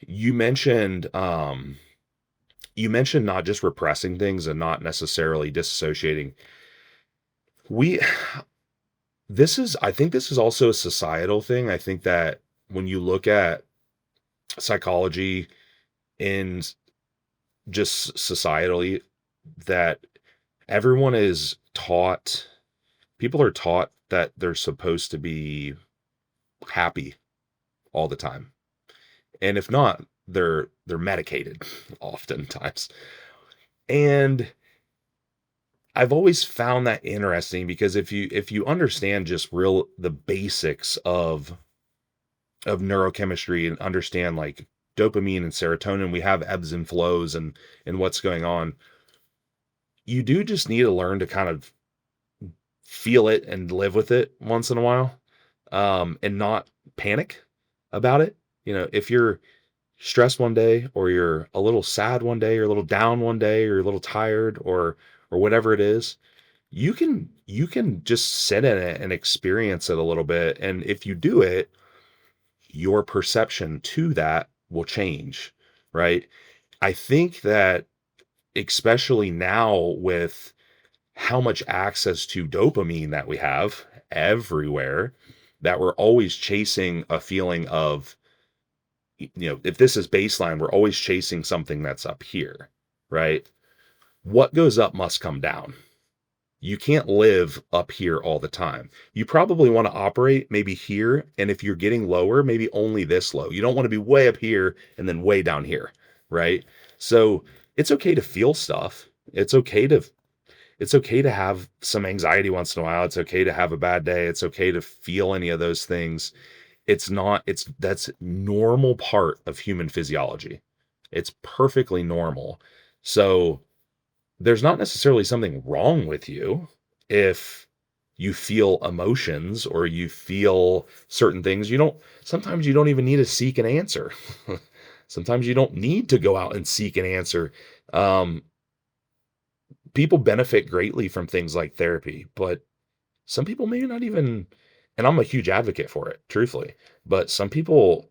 you mentioned um you mentioned not just repressing things and not necessarily disassociating. We I think this is also a societal thing. I think that when you look at psychology in just societally, that everyone is taught people are taught that they're supposed to be happy all the time. And if not, they're medicated oftentimes. And I've always found that interesting, because if you understand just the basics of neurochemistry, and understand like dopamine and serotonin, we have ebbs and flows, and what's going on. You do just need to learn to kind of feel it and live with it once in a while, and not panic about it. If you're stressed one day, or you're a little sad one day, or a little down one day, or a little tired, or whatever it is, you can just sit in it and experience it a little bit. And if you do it, your perception to that will change, right? I think that, especially now, with how much access to dopamine that we have everywhere, that we're always chasing a feeling of, if this is baseline, we're always chasing something that's up here, right? What goes up must come down. You can't live up here all the time. You probably want to operate maybe here. And if you're getting lower, maybe only this low. You don't want to be way up here and then way down here. Right. So it's okay to feel stuff. It's okay to have some anxiety once in a while. It's okay to have a bad day. It's okay to feel any of those things. It's not, it's That's normal part of human physiology. It's perfectly normal. So there's not necessarily something wrong with you if you feel emotions, or you feel certain things. Sometimes you don't even need to seek an answer. Sometimes you don't need to go out and seek an answer. Um, people benefit greatly from things like therapy, but some people may not even, and I'm a huge advocate for it, truthfully, but some people,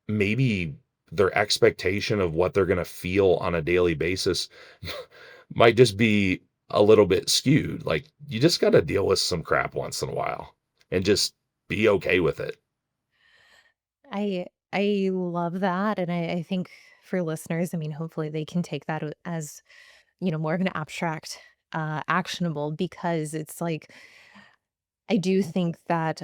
maybe their expectation of what they're gonna feel on a daily basis might just be a little bit skewed. Like, you just gotta deal with some crap once in a while and just be okay with it. I love that, and I think for listeners, I mean, hopefully they can take that as, more of an abstract, actionable because it's like I do think that,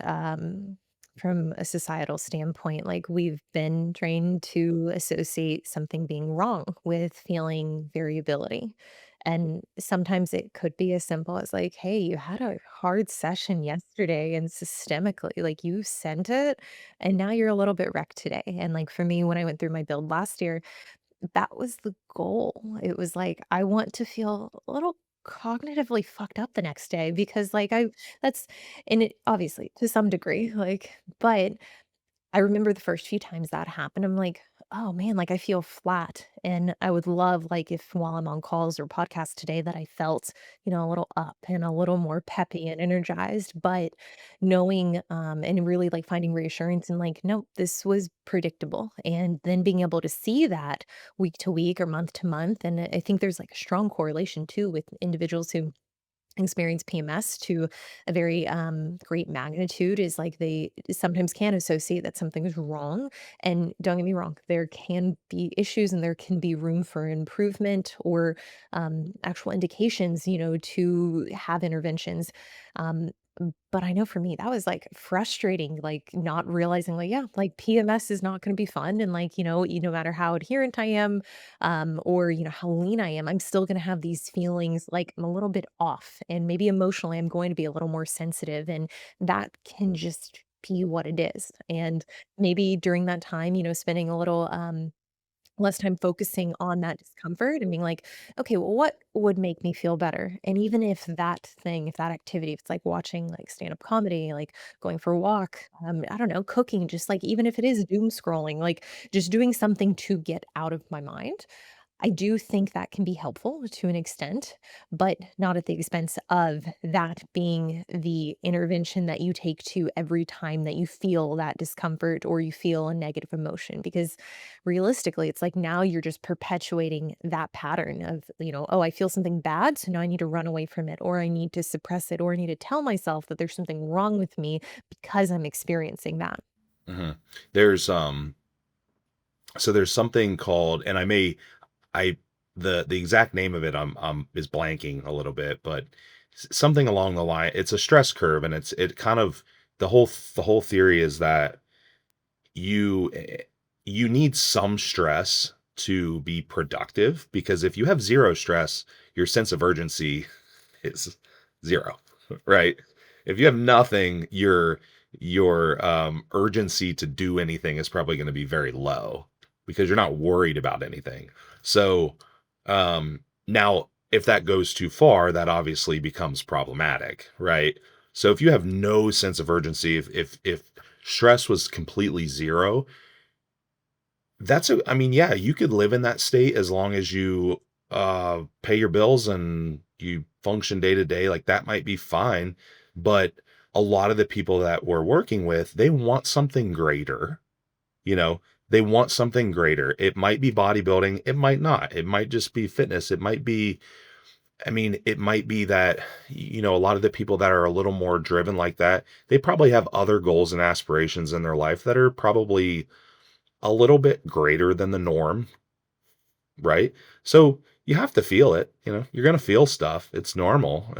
from a societal standpoint, like we've been trained to associate something being wrong with feeling variability. And sometimes it could be as simple as like, hey, you had a hard session yesterday and systemically, like you sent it and now you're a little bit wrecked today. And like for me, when I went through my build last year, that was the goal. It was like, I want to feel a little cognitively fucked up the next day because like that's and it obviously to some degree, like, but I remember the first few times that happened, I'm like, "Oh, man, like, I feel flat," and I would love, like, if while I'm on calls or podcasts today that I felt, a little up and a little more peppy and energized, but knowing, and really, like, finding reassurance and, like, "No, this was predictable," and then being able to see that week to week or month to month, and I think there's, like, a strong correlation too with individuals who experience PMS to a very great magnitude is like they sometimes can associate that something is wrong. And don't get me wrong, there can be issues and there can be room for improvement or actual indications, to have interventions. But I know for me, that was like frustrating, like not realizing, like, yeah, like PMS is not going to be fun. And like, no matter how adherent I am, or how lean I am, I'm still going to have these feelings like I'm a little bit off and maybe emotionally I'm going to be a little more sensitive and that can just be what it is. And maybe during that time, spending a little less time focusing on that discomfort and being like, okay, well, what would make me feel better? And even if that thing, if that activity, if it's like watching like stand up comedy, like going for a walk, I don't know, cooking, just like even if it is doom scrolling, like just doing something to get out of my mind, I do think that can be helpful to an extent, but not at the expense of that being the intervention that you take to every time that you feel that discomfort or you feel a negative emotion. Because realistically, it's like now you're just perpetuating that pattern of, oh, I feel something bad. So now I need to run away from it, or I need to suppress it, or I need to tell myself that there's something wrong with me because I'm experiencing that. Mhm. There's, so there's something called, and I the exact name of it, is blanking a little bit, but something along the line. It's a stress curve, and it kind of, the whole theory is that you you need some stress to be productive, because if you have zero stress, your sense of urgency is zero, right? If you have nothing, your urgency to do anything is probably going to be very low because you're not worried about anything. So, now if that goes too far, that obviously becomes problematic, right? So if you have no sense of urgency, if stress was completely zero, I mean, yeah, you could live in that state as long as you pay your bills and you function day to day, like that might be fine. But a lot of the people that we're working with, they want something greater, you know, they want something greater. It might be bodybuilding, it might not. It might just be fitness. It might be, I mean, it might be that, a lot of the people that are a little more driven like that, they probably have other goals and aspirations in their life that are probably a little bit greater than the norm, right? So you have to feel it, you're going to feel stuff. It's normal.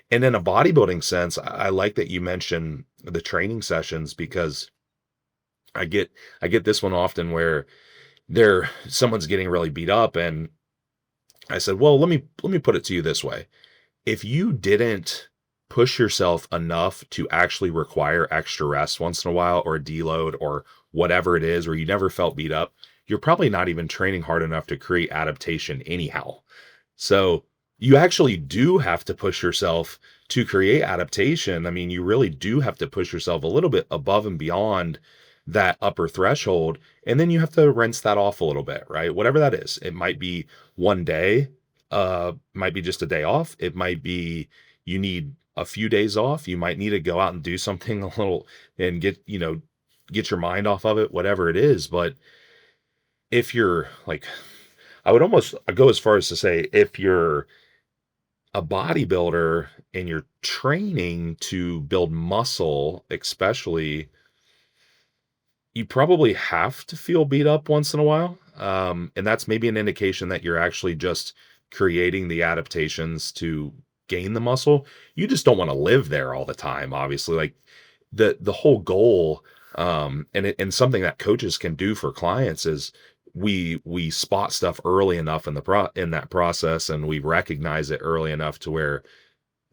And in a bodybuilding sense, I like that you mentioned the training sessions, because I get, I get this one often where someone's getting really beat up, and I said, well, let me put it to you this way. If you didn't push yourself enough to actually require extra rest once in a while, or a deload, or whatever it is, or you never felt beat up, you're probably not even training hard enough to create adaptation anyhow. So you actually do have to push yourself to create adaptation. I mean, you really do have to push yourself a little bit above and beyond that upper threshold. And then you have to rinse that off a little bit, right? Whatever that is. It might be one day, Might be just a day off. It might be you need a few days off. You might need to go out and do something a little and get your mind off of it, whatever it is. But if you're like, I would almost go as far as to say, if you're a bodybuilder and you're training to build muscle, especially, you probably have to feel beat up once in a while. And that's maybe an indication that you're actually just creating the adaptations to gain the muscle. You just don't want to live there all the time, obviously. Like the whole goal, and something that coaches can do for clients is we spot stuff early enough in in that process, and we recognize it early enough to where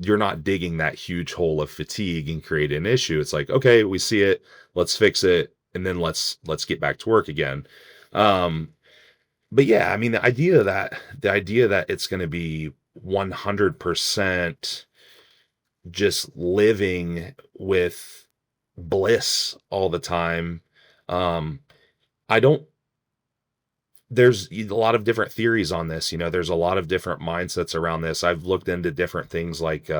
you're not digging that huge hole of fatigue and create an issue. It's like, okay, we see it, let's fix it, and then let's get back to work again. Um, but yeah, I mean, the idea that it's going to be 100% just living with bliss all the time. Um, I don't there's a lot of different theories on this. There's a lot of different mindsets around this. I've looked into different things like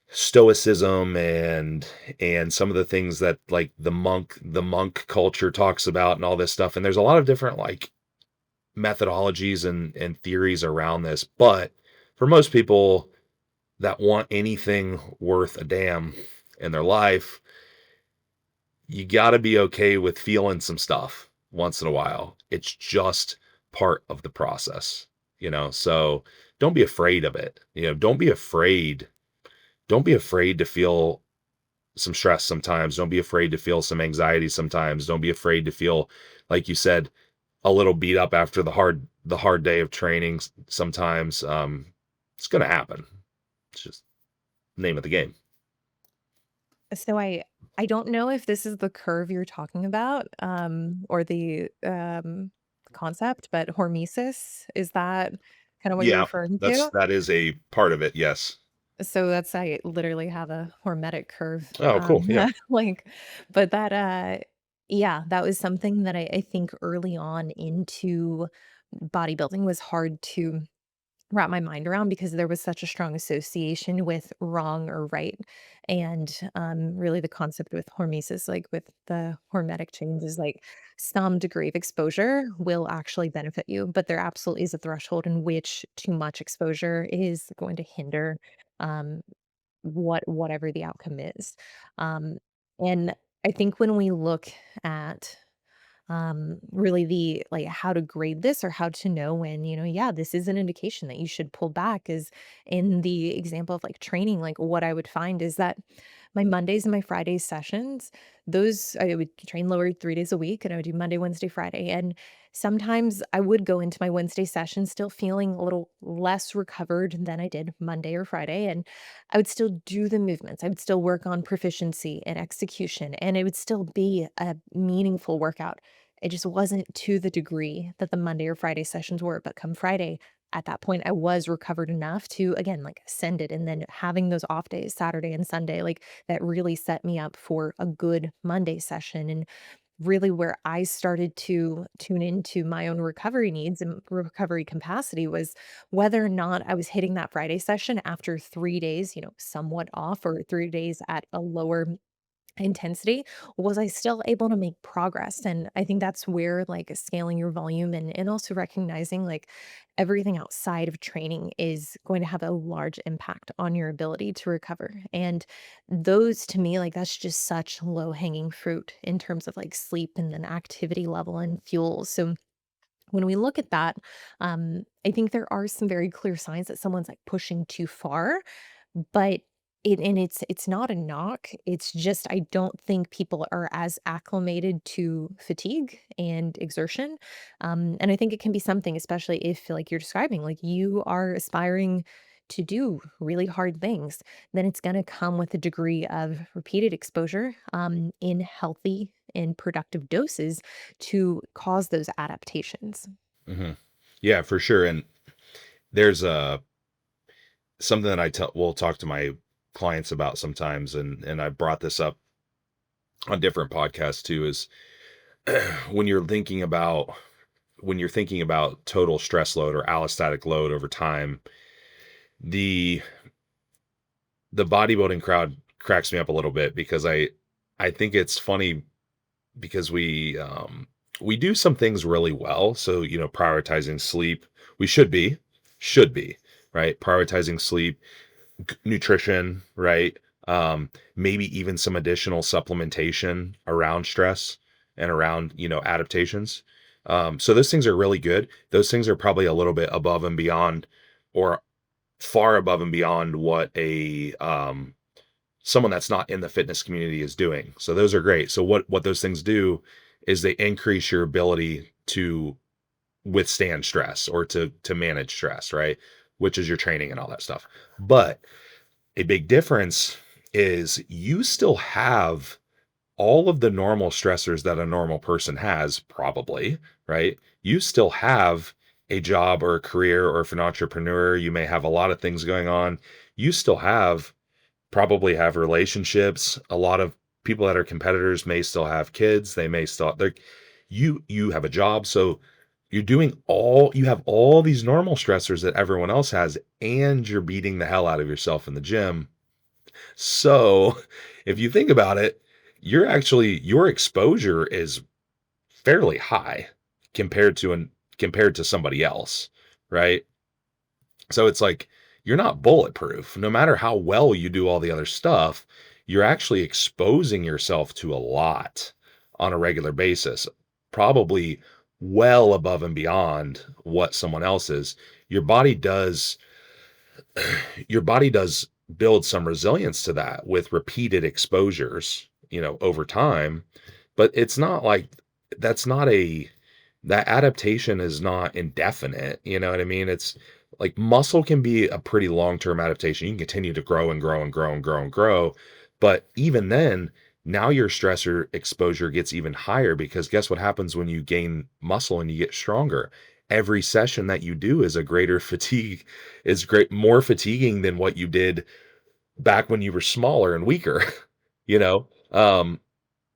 stoicism and some of the things that like the monk culture talks about and all this stuff. And there's a lot of different like methodologies and theories around this. But for most people that want anything worth a damn in their life, you got to be okay with feeling some stuff once in a while. It's just part of the process. So don't be afraid of it. Don't be afraid to feel some stress sometimes. Don't be afraid to feel some anxiety sometimes. Don't be afraid to feel, like you said, a little beat up after the hard day of training sometimes. It's going to happen. It's just name of the game. So I don't know if this is the curve you're talking about, or the, concept, but hormesis, is that kinda what you're Yeah, referring that's to? that is a part of it. Yes. So that's I literally have a hormetic curve, Oh, cool. Yeah. like, but that, yeah, that was something that I think early on into bodybuilding was hard to wrap my mind around because there was such a strong association with wrong or right. And really the concept with hormesis, like with the hormetic change, is like some degree of exposure will actually benefit you, but there absolutely is a threshold in which too much exposure is going to hinder um, whatever the outcome is. Um, and I think when we look at really the like how to grade this or how to know when, yeah, this is an indication that you should pull back, is in the example of like training. Like what I would find is that my Mondays and my Fridays sessions, those I would train lower 3 days a week, and I would do Monday, Wednesday, Friday. And sometimes I would go into my Wednesday session still feeling a little less recovered than I did Monday or Friday. And I would still do the movements. I would still work on proficiency and execution, and it would still be a meaningful workout. It just wasn't to the degree that the Monday or Friday sessions were, but come Friday, at that point, I was recovered enough to, again, like, send it, and then having those off days, Saturday and Sunday, like, that really set me up for a good Monday session, and really where I started to tune into my own recovery needs and recovery capacity was whether or not I was hitting that Friday session after 3 days, somewhat off, or 3 days at a lower intensity, was I still able to make progress? And I think that's where like scaling your volume and also recognizing like everything outside of training is going to have a large impact on your ability to recover. And those to me, like that's just such low hanging fruit in terms of like sleep and then activity level and fuel. So when we look at that, I think there are some very clear signs that someone's like pushing too far, but it's not a knock, it's just I don't think people are as acclimated to fatigue and exertion, and I think it can be something, especially if, like you're describing, like, you are aspiring to do really hard things, then it's gonna come with a degree of repeated exposure, in healthy and productive doses to cause those adaptations. hmm Yeah, for sure. And there's something that will talk to my clients about sometimes, and I brought this up on different podcasts too, is when you're thinking about when you're thinking about total stress load or allostatic load over time, the the bodybuilding crowd cracks me up a little bit because I think it's funny because we do some things really well. So, prioritizing sleep, we should be, right? Prioritizing sleep, nutrition, right? Maybe even some additional supplementation around stress and around, adaptations. So those things are really good. Those things are probably a little bit above and beyond or far above and beyond what a someone that's not in the fitness community is doing. So those are great. So what those things do is they increase your ability to withstand stress or to manage stress, right? Which is your training and all that stuff. But a big difference is you still have all of the normal stressors that a normal person has, probably, right? You still have a job or a career, or if you're an entrepreneur, you may have a lot of things going on. You still probably have relationships. A lot of people that are competitors may still have kids. They may still you have a job. So you have all these normal stressors that everyone else has, and you're beating the hell out of yourself in the gym. So if you think about it, your exposure is fairly high compared to somebody else, right? So it's like you're not bulletproof. No matter how well you do all the other stuff, you're actually exposing yourself to a lot on a regular basis, probably well above and beyond what someone else is. Your body does your body does build some resilience to that with repeated exposures, over time, but it's not like that's not a that adaptation is not indefinite, you know what I mean? It's like muscle can be a pretty long-term adaptation. You can continue to grow and grow and grow and grow and grow, but even then, now your stressor exposure gets even higher because guess what happens when you gain muscle and you get stronger? Every session that you do is a greater fatigue is great more fatiguing than what you did back when you were smaller and weaker, you know?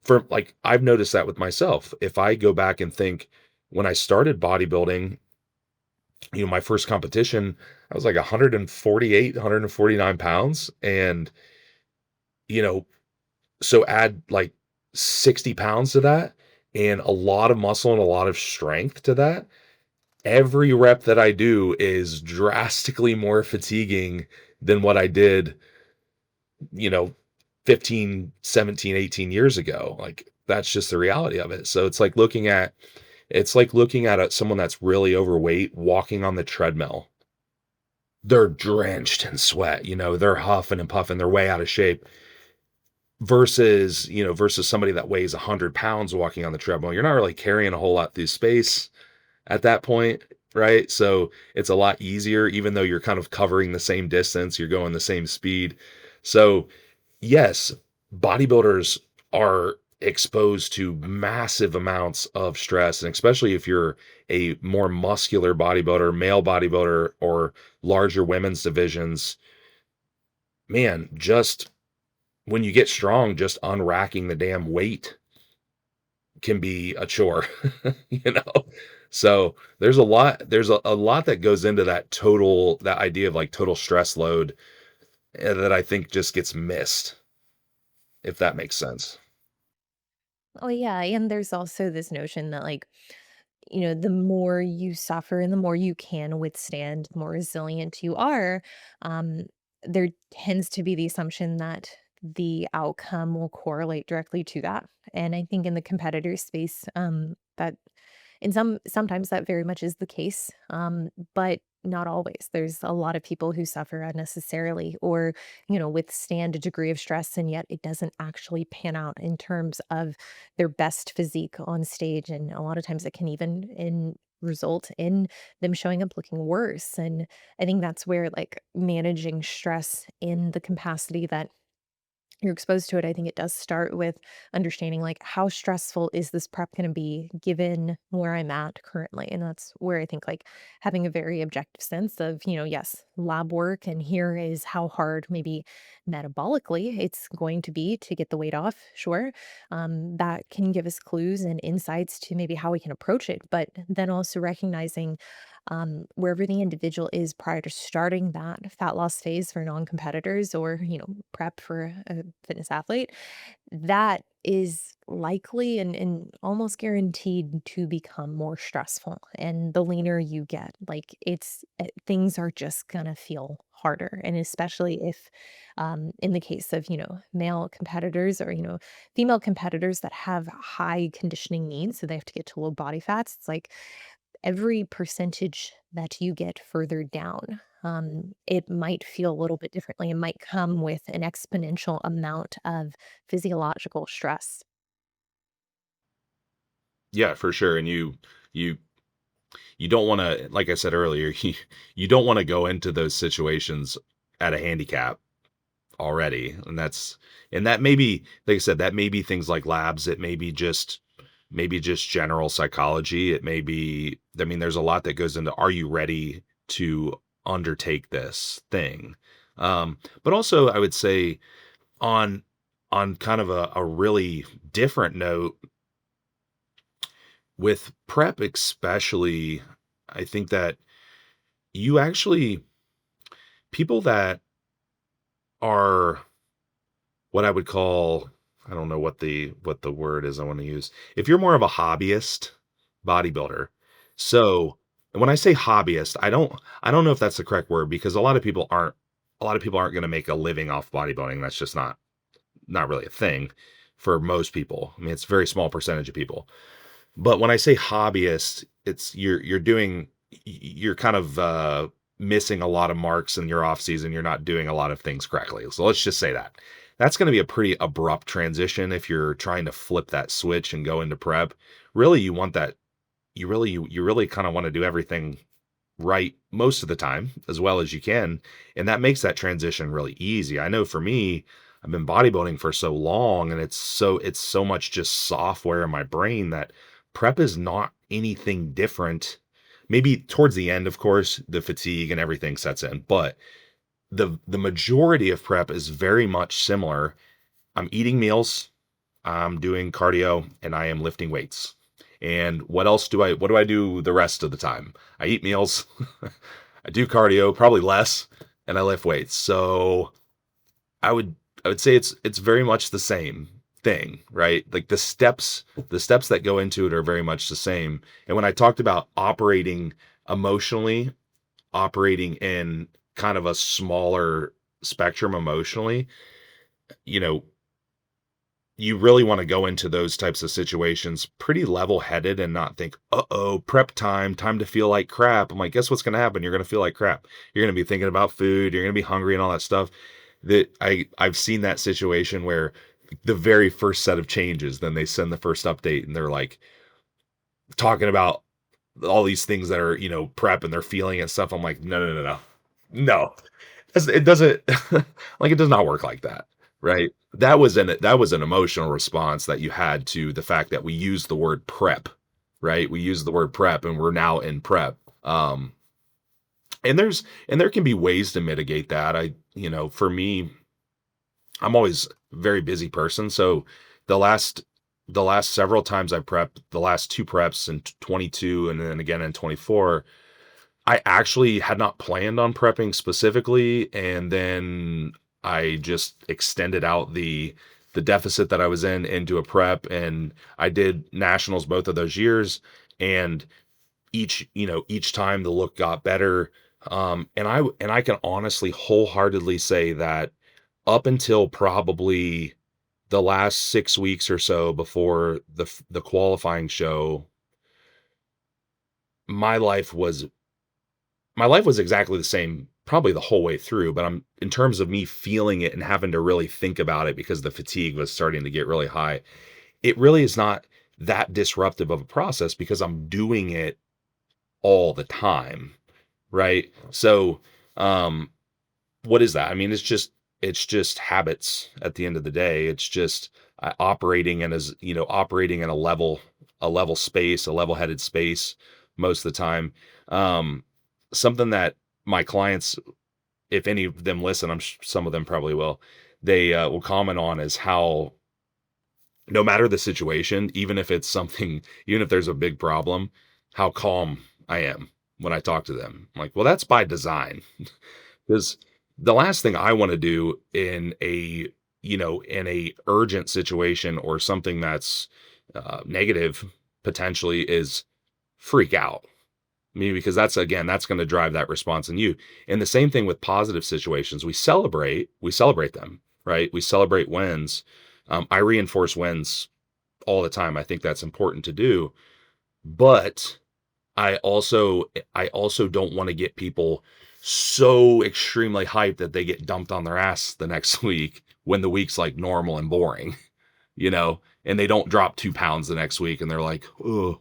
For like I've noticed that with myself. If I go back and think when I started bodybuilding, my first competition, I was like 148, 149 pounds. And, you know, so add like 60 pounds to that and a lot of muscle and a lot of strength to that. Every rep that I do is drastically more fatiguing than what I did, you know, 15, 17, 18 years ago. Like that's just the reality of it. So it's like looking at someone that's really overweight walking on the treadmill. They're drenched in sweat, they're huffing and puffing, they're way out of shape versus somebody that weighs 100 pounds walking on the treadmill. You're not really carrying a whole lot through space at that point, right? So it's a lot easier, even though you're kind of covering the same distance, you're going the same speed. So yes, bodybuilders are exposed to massive amounts of stress, and especially if you're a more muscular bodybuilder, male bodybuilder, or larger women's divisions, man, just when you get strong, just unracking the damn weight can be a chore, you know? So there's a lot that goes into that idea of like total stress load that I think just gets missed, if that makes sense. Oh, yeah, and there's also this notion that, like, the more you suffer and the more you can withstand, the more resilient you are, um, there tends to be the assumption that the outcome will correlate directly to that. And I think in the competitor space, that sometimes that very much is the case, but not always. There's a lot of people who suffer unnecessarily or, withstand a degree of stress, and yet it doesn't actually pan out in terms of their best physique on stage. And a lot of times it can even result in them showing up looking worse. And I think that's where like managing stress in the capacity that you're exposed to it, I think it does start with understanding like how stressful is this prep going to be given where I'm at currently. And that's where I think like having a very objective sense of, yes, lab work, and here is how hard maybe metabolically it's going to be to get the weight off. Sure. That can give us clues and insights to maybe how we can approach it. But then also recognizing wherever the individual is prior to starting that fat loss phase for non-competitors, or prep for a fitness athlete, that is likely and almost guaranteed to become more stressful. And the leaner you get, like things are just gonna feel harder. And especially if, in the case of, male competitors, or, female competitors that have high conditioning needs, so they have to get to low body fats, it's like every percentage that you get further down, it might feel a little bit differently. It might come with an exponential amount of physiological stress. Yeah, for sure. And you you don't want to, like I said earlier, you don't want to go into those situations at a handicap already. And that may be, like I said, that may be things like labs. It may be just general psychology. It may be, I mean, there's a lot that goes into, are you ready to undertake this thing? But also I would say on kind of a really different note, with prep especially, I think that you actually, people that are what I would call, I don't know what the word is I want to use. If you're more of a hobbyist bodybuilder, so and when I say hobbyist, I don't know if that's the correct word, because a lot of people aren't going to make a living off bodybuilding. That's just not really a thing for most people. I mean, it's a very small percentage of people. But when I say hobbyist, it's you're kind of missing a lot of marks in your off season. You're not doing a lot of things correctly. So let's just say that. That's going to be a pretty abrupt transition if you're trying to flip that switch and go into prep. Really, you want that you really kind of want to do everything right most of the time as well as you can, and that makes that transition really easy. I know for me, I've been bodybuilding for so long, and it's so much just software in my brain that prep is not anything different. Maybe towards the end, of course, the fatigue and everything sets in, but the majority of prep is very much similar. I'm eating meals, I'm doing cardio, and I am lifting weights. And what do I do the rest of the time? I eat meals, I do cardio, probably less, and I lift weights. So I would I would say it's very much the same thing, right? Like the steps that go into it are very much the same. And when I talked about operating emotionally, operating in kind of a smaller spectrum emotionally, you know, you really want to go into those types of situations pretty level-headed and not think, "Uh-oh, prep time, time to feel like crap." I'm like, "Guess what's gonna happen? You're gonna feel like crap. You're gonna be thinking about food, you're gonna be hungry and all that stuff." I've seen that situation where the very first set of changes, then they send the first update and they're like talking about all these things that are, prep, and they're feeling and stuff. I'm like, "No, no, no, no. No. It doesn't like, it does not work like that, right? That was an emotional response that you had to the fact that we used the word prep, right? We used the word prep, and we're now in prep. And there can be ways to mitigate that. For me, I'm always a very busy person, so the last the last several times I prepped, the last 2 preps in 22 and then again in 24, I actually had not planned on prepping specifically, and then I just extended out the deficit that I was in into a prep, and I did nationals both of those years, and each time the look got better. And I can honestly wholeheartedly say that up until probably the last 6 weeks or so before the qualifying show, my life was my life was exactly the same probably the whole way through, but I'm in terms of me feeling it and having to really think about it because the fatigue was starting to get really high, it really is not that disruptive of a process because I'm doing it all the time, right? So, what is that? I mean, it's just it's just habits at the end of the day. It's just operating in as operating in a level space, a level-headed space most of the time. Um, Something that my clients, if any of them listen, some of them probably will comment on is how no matter the situation, even if it's something, even if there's a big problem, how calm I am when I talk to them. I'm like, well, that's by design. Because the last thing I want to do in in a urgent situation or something that's negative potentially is freak out. I mean, because that's going to drive that response in you. And the same thing with positive situations. We celebrate them, right? We celebrate wins. I reinforce wins all the time. I think that's important to do. But I also don't want to get people so extremely hyped that they get dumped on their ass the next week when the week's like normal and boring, and they don't drop 2 pounds the next week and they're like, oh,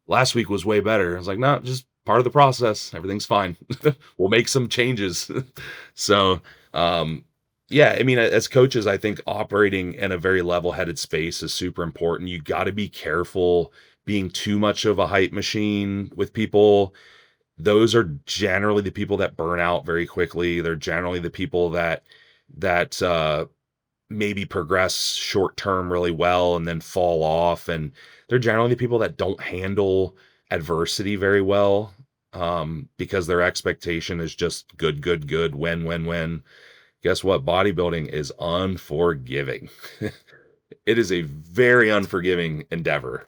last week was way better. I was like, no, just part of the process. Everything's fine. We'll make some changes. So, um, yeah, I mean, as coaches, I think operating in a very level-headed space is super important. You got to be careful being too much of a hype machine with people. Those are generally the people that burn out very quickly. They're generally the people that maybe progress short term really well and then fall off. And they're generally the people that don't handle adversity very well, because their expectation is just good, good, good, win. Guess what? Bodybuilding is unforgiving. It is a very unforgiving endeavor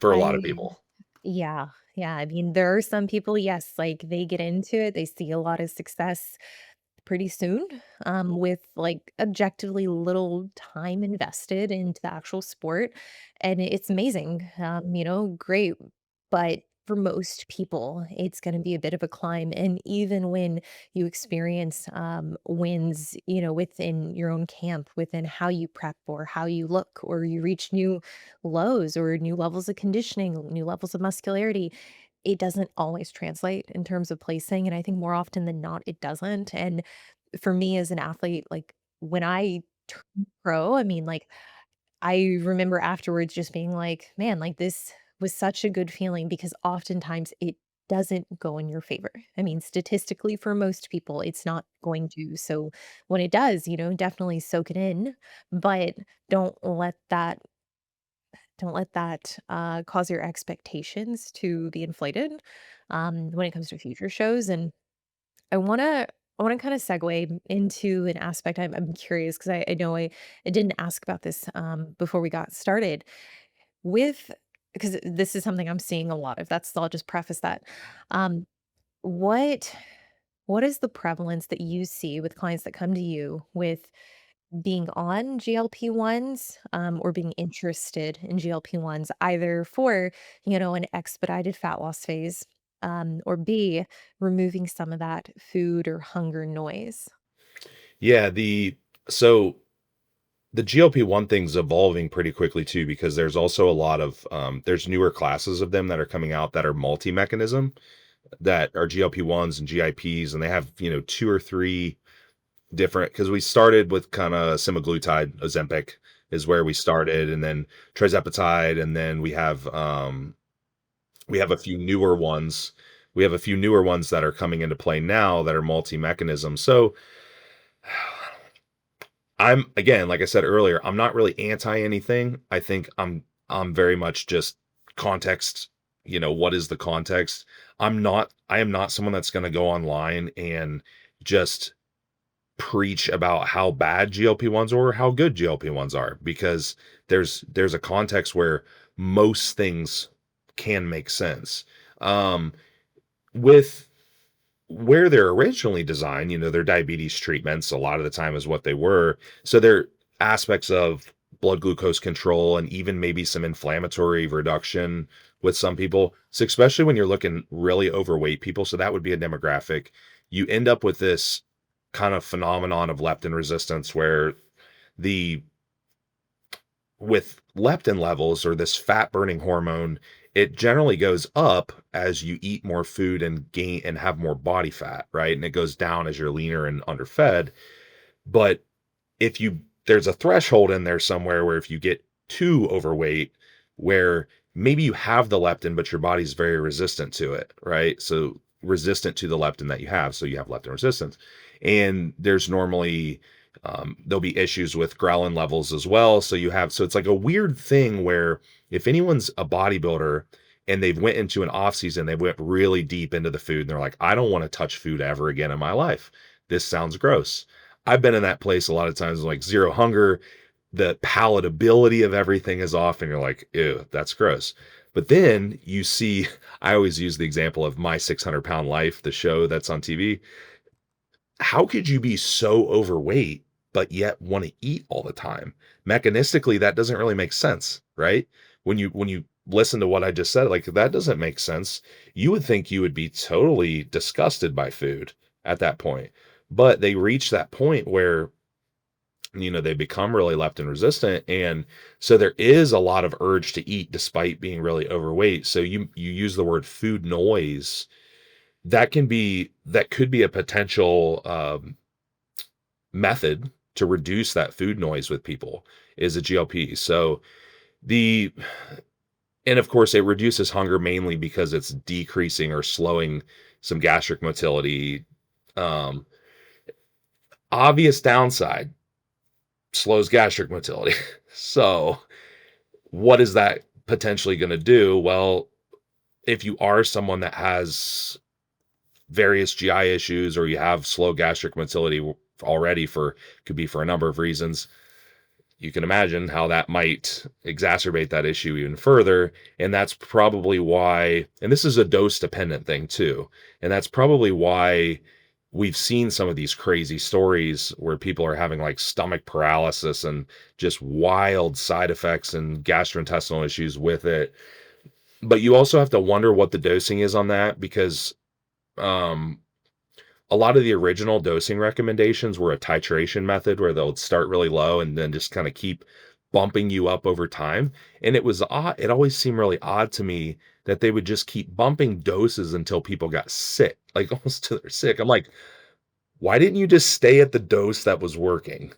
for a lot of I people. Yeah, yeah, I mean, there are some people, yes, like, they get into it, they see a lot of success pretty soon, with, like, objectively little time invested into the actual sport, and it's amazing, great, but for most people, it's gonna be a bit of a climb, and even when you experience, wins, within your own camp, within how you prep or how you look, or you reach new lows or new levels of conditioning, new levels of muscularity, it doesn't always translate in terms of placing, and I think more often than not, it doesn't, and for me as an athlete, like, when I turned pro, I mean, like, I remember afterwards just being like, "Man, like, this was such a good feeling," because oftentimes it doesn't go in your favor. I mean, statistically, for most people, it's not going to, so when it does, definitely soak it in, but don't let that cause your expectations to be inflated, when it comes to future shows, and I wanna kinda segue into an aspect I'm curious 'cause I know I didn't ask about this, before we got started. With Because this is something I'm seeing a lot of, I'll just preface that. Um, what what is the prevalence that you see with clients that come to you with being on GLP-1s, or being interested in GLP-1s, either for, an expedited fat loss phase, or B, removing some of that food or hunger noise? Yeah, so the GLP-1 thing's evolving pretty quickly too, because there's also a lot of there's newer classes of them that are coming out that are multi-mechanism, that are GLP-1s and GIPs, and they have, two or three different, because we started with kind of semaglutide, Ozempic is where we started, and then trizepatide, and then we have a few newer ones. We have a few newer ones that are coming into play now that are multi-mechanism. So I'm, again, like I said earlier, I'm not really anti anything. I think I'm very much just context, what is the context? I am not someone that's going to go online and just preach about how bad GLP-1s are or how good GLP-1s are, because there's a context where most things can make sense. Um with where they're originally designed, their diabetes treatments a lot of the time is what they were. So they're aspects of blood glucose control and even maybe some inflammatory reduction with some people. So especially when you're looking really overweight people, so that would be a demographic. You end up with this kind of phenomenon of leptin resistance where the with leptin levels, or this fat burning hormone, it generally goes up as you eat more food and gain and have more body fat, right? And it goes down as you're leaner and underfed. But if you there's a threshold in there somewhere where if you get too overweight, where maybe you have the leptin, but your body's very resistant to it, right? So resistant to the leptin that you have. So you have leptin resistance. And there's normally there'll be issues with ghrelin levels as well. So it's like a weird thing where if anyone's a bodybuilder and they've went into an off season, they went really deep into the food and they're like, I don't want to touch food ever again in my life. This sounds gross. I've been in that place a lot of times, like zero hunger. The palatability of everything is off, and you're like, ew, that's gross. But then you see, I always use the example of My 600 Pound Life, the show that's on TV. How could you be so overweight, but yet want to eat all the time? Mechanistically, that doesn't really make sense, right? When you listen to what I just said, like that doesn't make sense. You would think you would be totally disgusted by food at that point. But they reach that point where they become really leptin resistant, and so there is a lot of urge to eat despite being really overweight. So you use the word food noise. That could be a potential method to reduce that food noise with people, is a GLP. So the and of course it reduces hunger mainly because it's decreasing or slowing some gastric motility. um Obvious downside, slows gastric motility. So what is that potentially going to do? Well, if you are someone that has various GI issues, or you have slow gastric motility already, for could be for a number of reasons, you can imagine how that might exacerbate that issue even further. And that's probably why, and this is a dose dependent thing too. And that's probably why we've seen some of these crazy stories where people are having like stomach paralysis and just wild side effects and gastrointestinal issues with it. But you also have to wonder what the dosing is on that, because um, a lot of the original dosing recommendations were a titration method where they'll start really low and then just kind of keep bumping you up over time. And it was odd. It always seemed really odd to me that they would just keep bumping doses until people got sick, like almost to their sick. I'm like, why didn't you just stay at the dose that was working?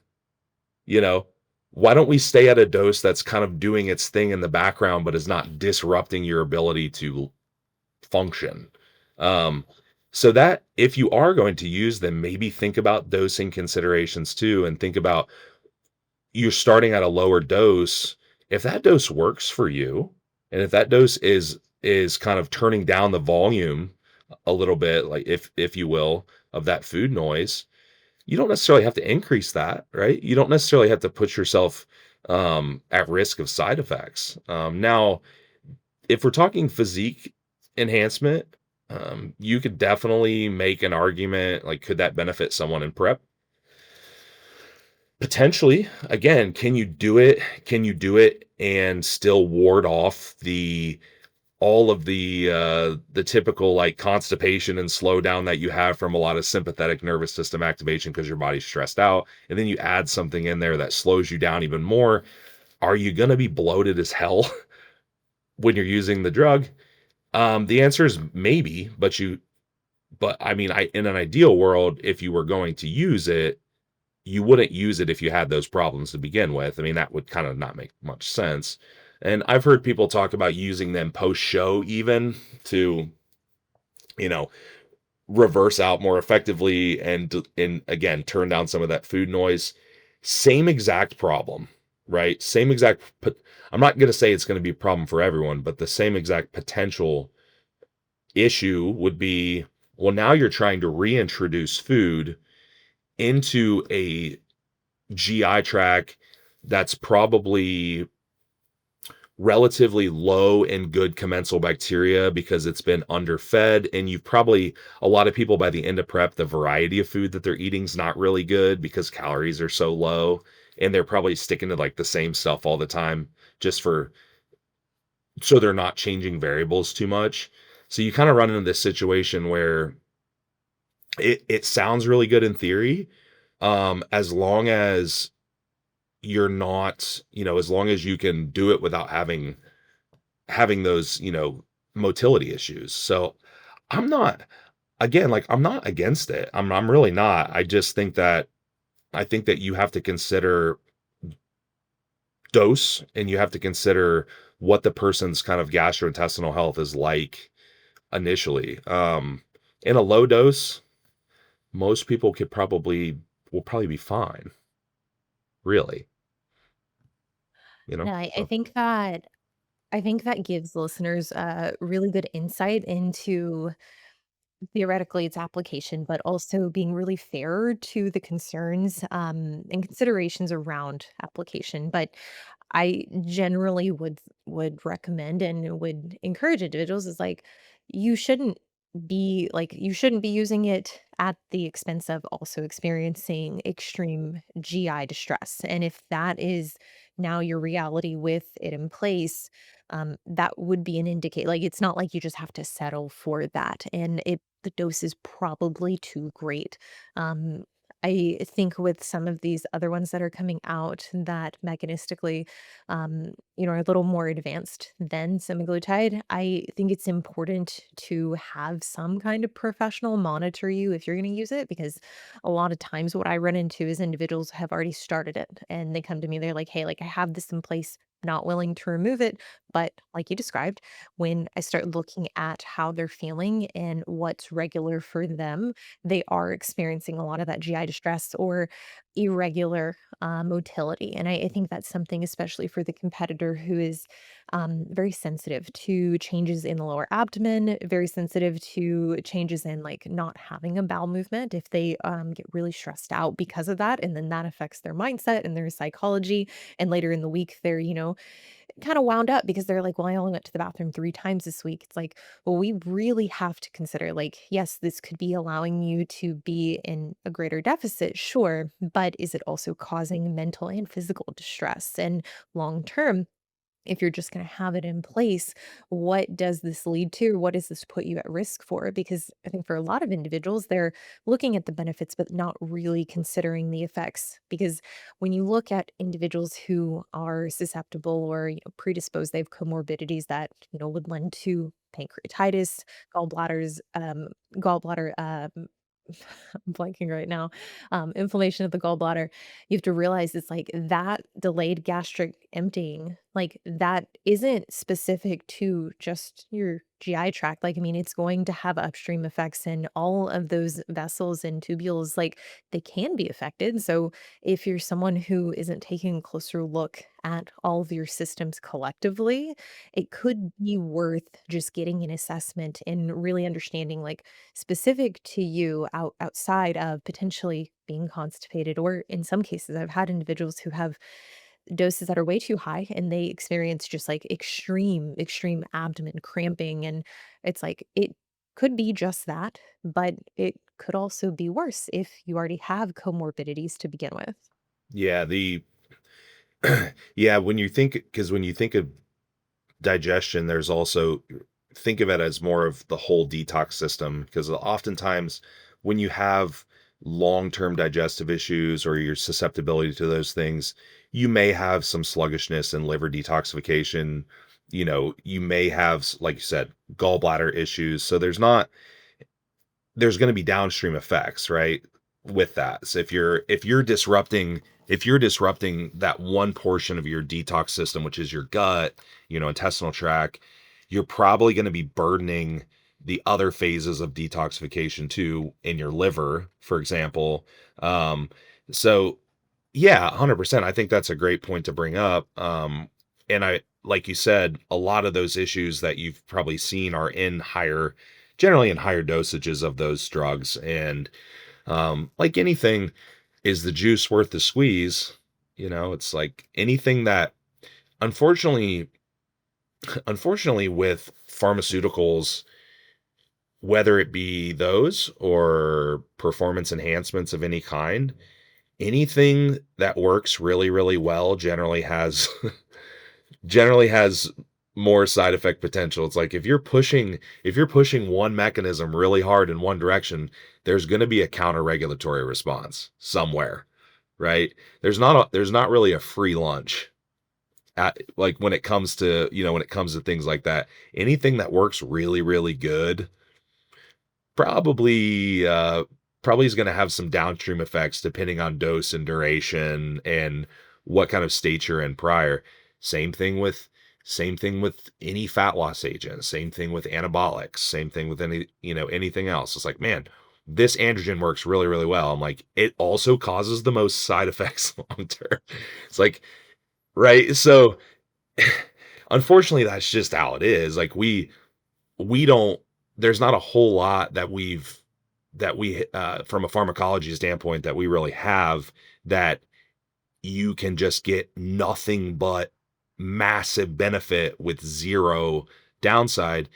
You know, why don't we stay at a dose that's kind of doing its thing in the background, but is not disrupting your ability to function? Um, so that if you are going to use them, maybe think about dosing considerations too, and think about you're starting at a lower dose. If that dose works for you, and if that dose is kind of turning down the volume a little bit, like if you will, of that food noise, you don't necessarily have to increase that, right? You don't necessarily have to put yourself at risk of side effects. Now, if we're talking physique enhancement, you could definitely make an argument like, could that benefit someone in prep? Potentially. Again, can you do it? Can you do it and still ward off all of the typical like constipation and slowdown that you have from a lot of sympathetic nervous system activation because your body's stressed out, and then you add something in there that slows you down even more? Are you going to be bloated as hell when you're using the drug? The answer is maybe, but I mean, in an ideal world, if you were going to use it, you wouldn't use it if you had those problems to begin with. I mean, that would kind of not make much sense. And I've heard people talk about using them post show even to, you know, reverse out more effectively and again turn down some of that food noise. Same exact problem, right? Same exact. I'm not going to say it's going to be a problem for everyone, but the same exact potential issue would be, well, now you're trying to reintroduce food into a GI tract that's probably relatively low in good commensal bacteria because it's been underfed. And you've probably, a lot of people by the end of prep, the variety of food that they're eating is not really good because calories are so low. And they're probably sticking to like the same stuff all the time just for, so they're not changing variables too much. So you kind of run into this situation where it sounds really good in theory, as long as you're not, as long as you can do it without having those, motility issues. So I'm not, again, like I'm not against it. I'm really not. I just think that I think that you have to consider dose, and you have to consider what the person's kind of gastrointestinal health is like initially. In a low dose, most people will probably be fine, really, No, I So think that gives listeners really good insight into theoretically its application, but also being really fair to the concerns and considerations around application. But I generally would recommend and would encourage individuals is like you shouldn't be using it at the expense of also experiencing extreme GI distress. And if that is now your reality with it in place, that would be an indicate like it's not like you just have to settle for that. And the dose is probably too great. Um I think with some of these other ones that are coming out that mechanistically, are a little more advanced than semaglutide, I think it's important to have some kind of professional monitor you if you're going to use it because a lot of times what I run into is individuals have already started it and they come to me, they're like, hey, like I have this in place, not willing to remove it. But like you described, when I start looking at how they're feeling and what's regular for them, they are experiencing a lot of that GI distress or irregular motility. And I think that's something, especially for the competitor who is very sensitive to changes in the lower abdomen, very sensitive to changes in like not having a bowel movement. If they get really stressed out because of that, and then that affects their mindset and their psychology. And later in the week, they're, kinda wound up because they're like, "Well, I only went to the bathroom 3 times this week." It's like, well, we really have to consider, like, yes, this could be allowing you to be in a greater deficit, sure, but is it also causing mental and physical distress? And long term, if you're just going to have it in place, what does this lead to? What does this put you at risk for? Because I think for a lot of individuals, they're looking at the benefits, but not really considering the effects. Because when you look at individuals who are susceptible or predisposed, they have comorbidities that would lend to pancreatitis, gallbladders, gallbladder. I'm blanking right now. Inflammation of the gallbladder, you have to realize it's like that delayed gastric emptying, like that isn't specific to just your GI tract. Like, I mean, it's going to have upstream effects in all of those vessels and tubules, like they can be affected. So, if you're someone who isn't taking a closer look at all of your systems collectively, it could be worth just getting an assessment and really understanding, like, specific to you outside of potentially being constipated, or in some cases I've had individuals who have doses that are way too high and they experience just like extreme abdomen cramping, and it's like it could be just that, but it could also be worse if you already have comorbidities to begin with. yeah, the yeah, when you think of digestion, there's also think of it as more of the whole detox system because oftentimes when you have long-term digestive issues or your susceptibility to those things, you may have some sluggishness and liver detoxification. You may have, like you said, gallbladder issues. So there's going to be downstream effects, right? With that. So if you're disrupting that one portion of your detox system, which is your gut, intestinal tract, you're probably going to be burdening the other phases of detoxification too in your liver, for example. Um, so yeah, 100%. I think that's a great point to bring up. And like you said, a lot of those issues that you've probably seen are generally in higher dosages of those drugs. And like anything, is the juice worth the squeeze? It's like anything that, unfortunately, unfortunately, with pharmaceuticals, whether it be those or performance enhancements of any kind, anything that works really, really well generally has more side effect potential. It's like if you're pushing one mechanism really hard in one direction, there's going to be a counter regulatory response somewhere, right? There's not really a free lunch like when it comes to things like that. Anything that works really, really good probably probably is going to have some downstream effects depending on dose and duration and what kind of state you're in prior. Same thing with same thing with any fat loss agent, same thing with anabolics, same thing with any, anything else. It's like, man, this androgen works really, really well. I'm like, it also causes the most side effects long term. It's like, right? So unfortunately, that's just how it is. Like we don't there's not a whole lot that we from a pharmacology standpoint that we really have that you can just get nothing but massive benefit with zero downside.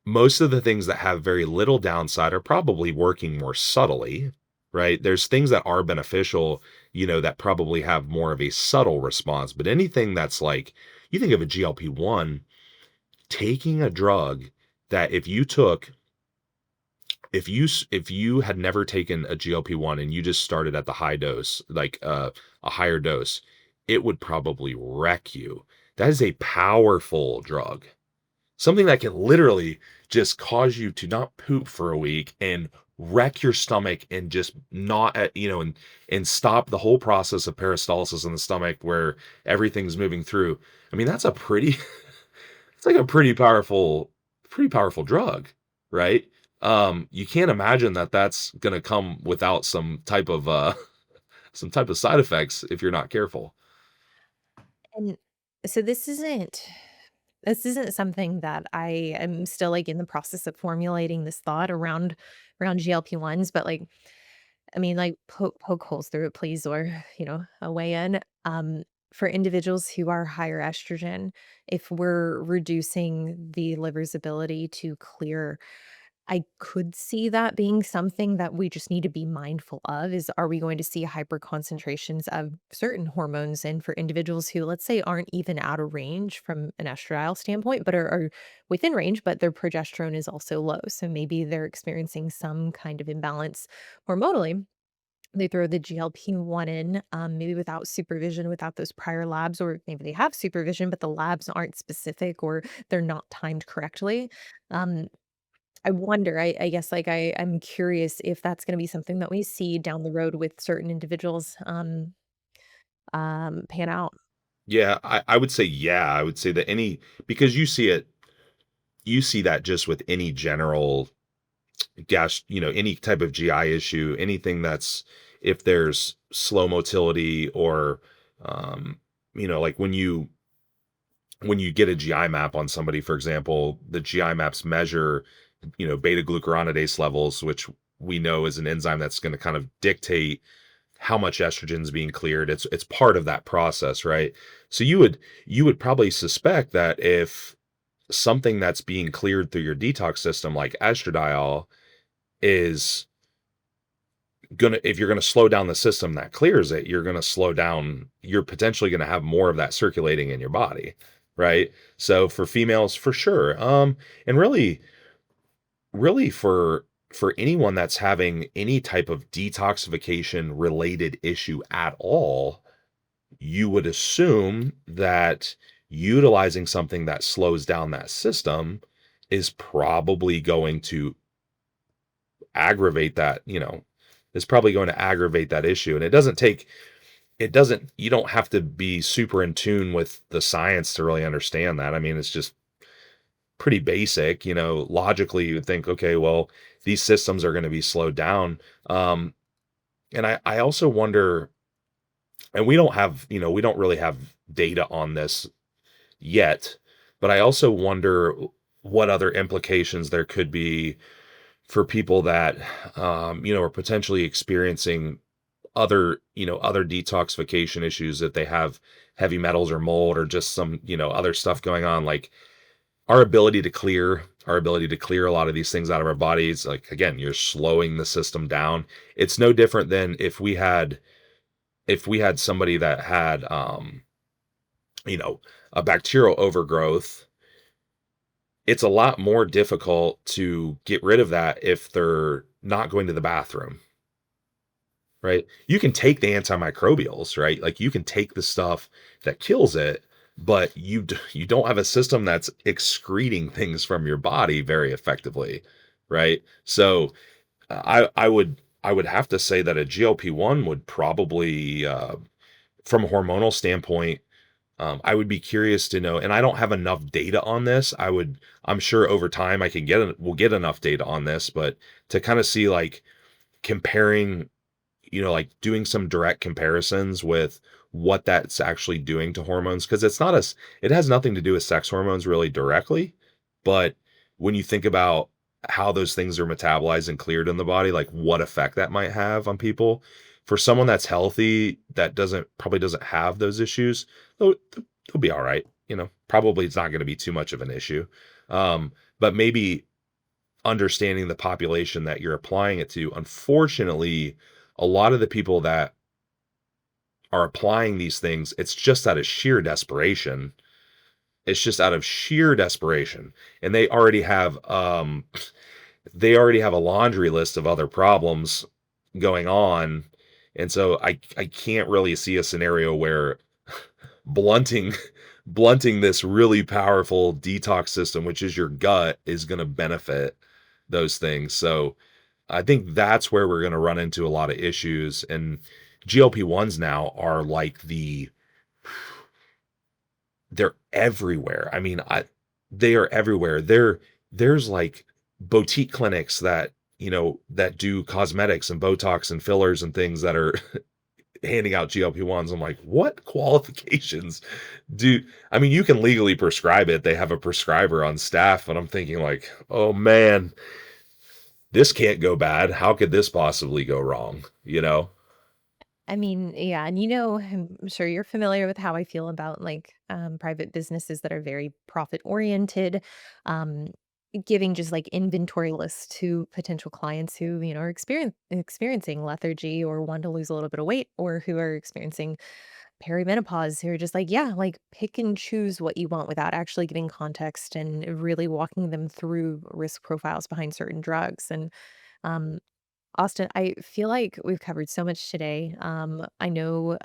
Most of the things that have very little downside are probably working more subtly, right? There's things that are beneficial, that probably have more of a subtle response, but anything that's like, you think of a GLP-1, taking a drug that if you had never taken a GLP-1 and you just started at the high dose, like a higher dose, it would probably wreck you. That is a powerful drug. Something that can literally just cause you to not poop for a week and wreck your stomach and just not and stop the whole process of peristalsis in the stomach where everything's moving through. I mean, that's a pretty it's like a pretty powerful drug, right? You can't imagine that that's gonna come without some type of side effects if you're not careful. And so this isn't something that I am still, like, in the process of formulating this thought around GLP-1s, but, like, I mean, like, poke holes through it, please, or, a weigh in. For individuals who are higher estrogen, if we're reducing the liver's ability to clear, I could see that being something that we just need to be mindful of is, are we going to see hyper concentrations of certain hormones? And for individuals who, let's say, aren't even out of range from an estradiol standpoint, but are within range, but their progesterone is also low. So maybe they're experiencing some kind of imbalance hormonally. They throw the GLP-1 in, maybe without supervision, without those prior labs, or maybe they have supervision, but the labs aren't specific or they're not timed correctly. Um, I wonder, I guess, like, I'm curious if that's gonna be something that we see down the road with certain individuals, pan out. Yeah, I would say yeah. I would say that because you see that just with any general any type of GI issue, anything that's if there's slow motility or like when you get a GI map on somebody, for example, the GI maps measure, beta glucuronidase levels, which we know is an enzyme that's going to kind of dictate how much estrogen is being cleared. It's part of that process, right? So you would probably suspect that if something that's being cleared through your detox system, like estradiol, is if you're gonna slow down the system that clears it, you're potentially gonna have more of that circulating in your body, right? So for females, for sure. And really for anyone that's having any type of detoxification related issue at all, you would assume that utilizing something that slows down that system is probably going to aggravate that, is probably going to aggravate that issue. And you don't have to be super in tune with the science to really understand that. I mean, it's just pretty basic, logically you would think, okay, well, these systems are going to be slowed down. And I also wonder, and we don't really have data on this yet, but I also wonder what other implications there could be for people that are potentially experiencing other detoxification issues, if they have heavy metals or mold or just some other stuff going on, like our ability to clear a lot of these things out of our bodies. Like, again, you're slowing the system down. It's no different than if we had somebody that had you know a bacterial overgrowth. It's a lot more difficult to get rid of that if they're not going to the bathroom, right? You can take the antimicrobials, right? Like you can take the stuff that kills it, but you don't have a system that's excreting things from your body very effectively, right? So I would have to say that a GLP-1 would probably, from a hormonal standpoint, I would be curious to know, and I don't have enough data on this. I'm sure over time I can we'll get enough data on this, but to kind of see like comparing, like doing some direct comparisons with what that's actually doing to hormones. Cause it has nothing to do with sex hormones really directly. But when you think about how those things are metabolized and cleared in the body, like what effect that might have on people, for someone that's healthy, that probably doesn't have those issues, they'll be all right. Probably it's not going to be too much of an issue. But maybe understanding the population that you're applying it to. Unfortunately, a lot of the people that are applying these things, it's just out of sheer desperation. It's just out of sheer desperation. And they already have a laundry list of other problems going on. And so I can't really see a scenario where blunting blunting this really powerful detox system, which is your gut, is going to benefit those things. So I think that's where we're going to run into a lot of issues. And GLP-1s now are like they're everywhere. I mean, they are everywhere. There's like boutique clinics that do cosmetics and Botox and fillers and things that are handing out GLP-1s. I'm like, what qualifications do I mean, you can legally prescribe it. They have a prescriber on staff, and I'm thinking like, oh man, this can't go bad. How could this possibly go wrong? I mean, yeah, and I'm sure you're familiar with how I feel about like private businesses that are very profit oriented, um, giving just like inventory lists to potential clients who are experiencing lethargy or want to lose a little bit of weight, or who are experiencing perimenopause, who are just like, yeah, like pick and choose what you want without actually giving context and really walking them through risk profiles behind certain drugs. And um, Austin, I feel like we've covered so much today. I know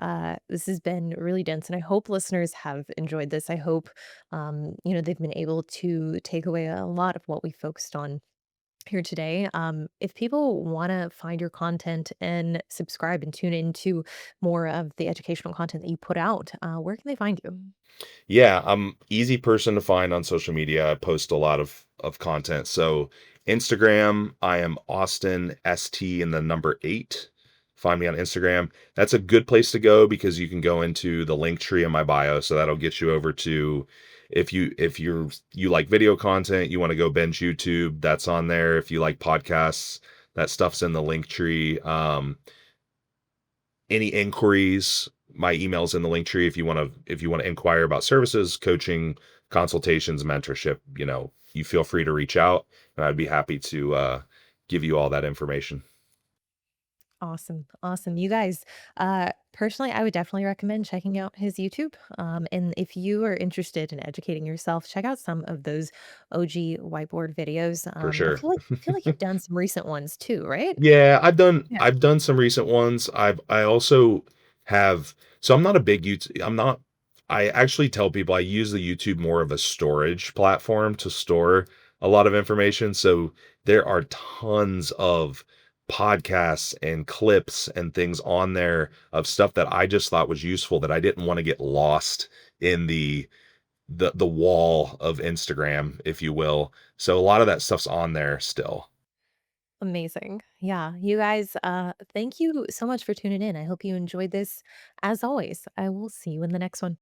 this has been really dense, and I hope listeners have enjoyed this. I hope, they've been able to take away a lot of what we focused on here today. If people want to find your content and subscribe and tune into more of the educational content that you put out, where can they find you? Yeah, I'm easy person to find on social media. I post a lot of content. So Instagram, I am Austin ST and the number 8. Find me on Instagram. That's a good place to go because you can go into the link tree in my bio. So that'll get you over to if you like video content, you want to go binge YouTube, that's on there. If you like podcasts, that stuff's in the link tree. Any inquiries, my email's in the link tree if you want to inquire about services, coaching, consultations, mentorship, you feel free to reach out, and I'd be happy to give you all that information. Awesome. Awesome. You guys, personally, I would definitely recommend checking out his YouTube. And if you are interested in educating yourself, check out some of those OG whiteboard videos. For I sure. feel like you've done some recent ones too, right? Yeah, Yeah. I've done some recent ones. I also have so I'm not a big YouTube I'm not I actually tell people I use the YouTube more of a storage platform to store a lot of information. So there are tons of podcasts and clips and things on there of stuff that I just thought was useful that I didn't want to get lost in the wall of Instagram, if you will. So a lot of that stuff's on there still. Amazing. Yeah. You guys, thank you so much for tuning in. I hope you enjoyed this. As always, I will see you in the next one.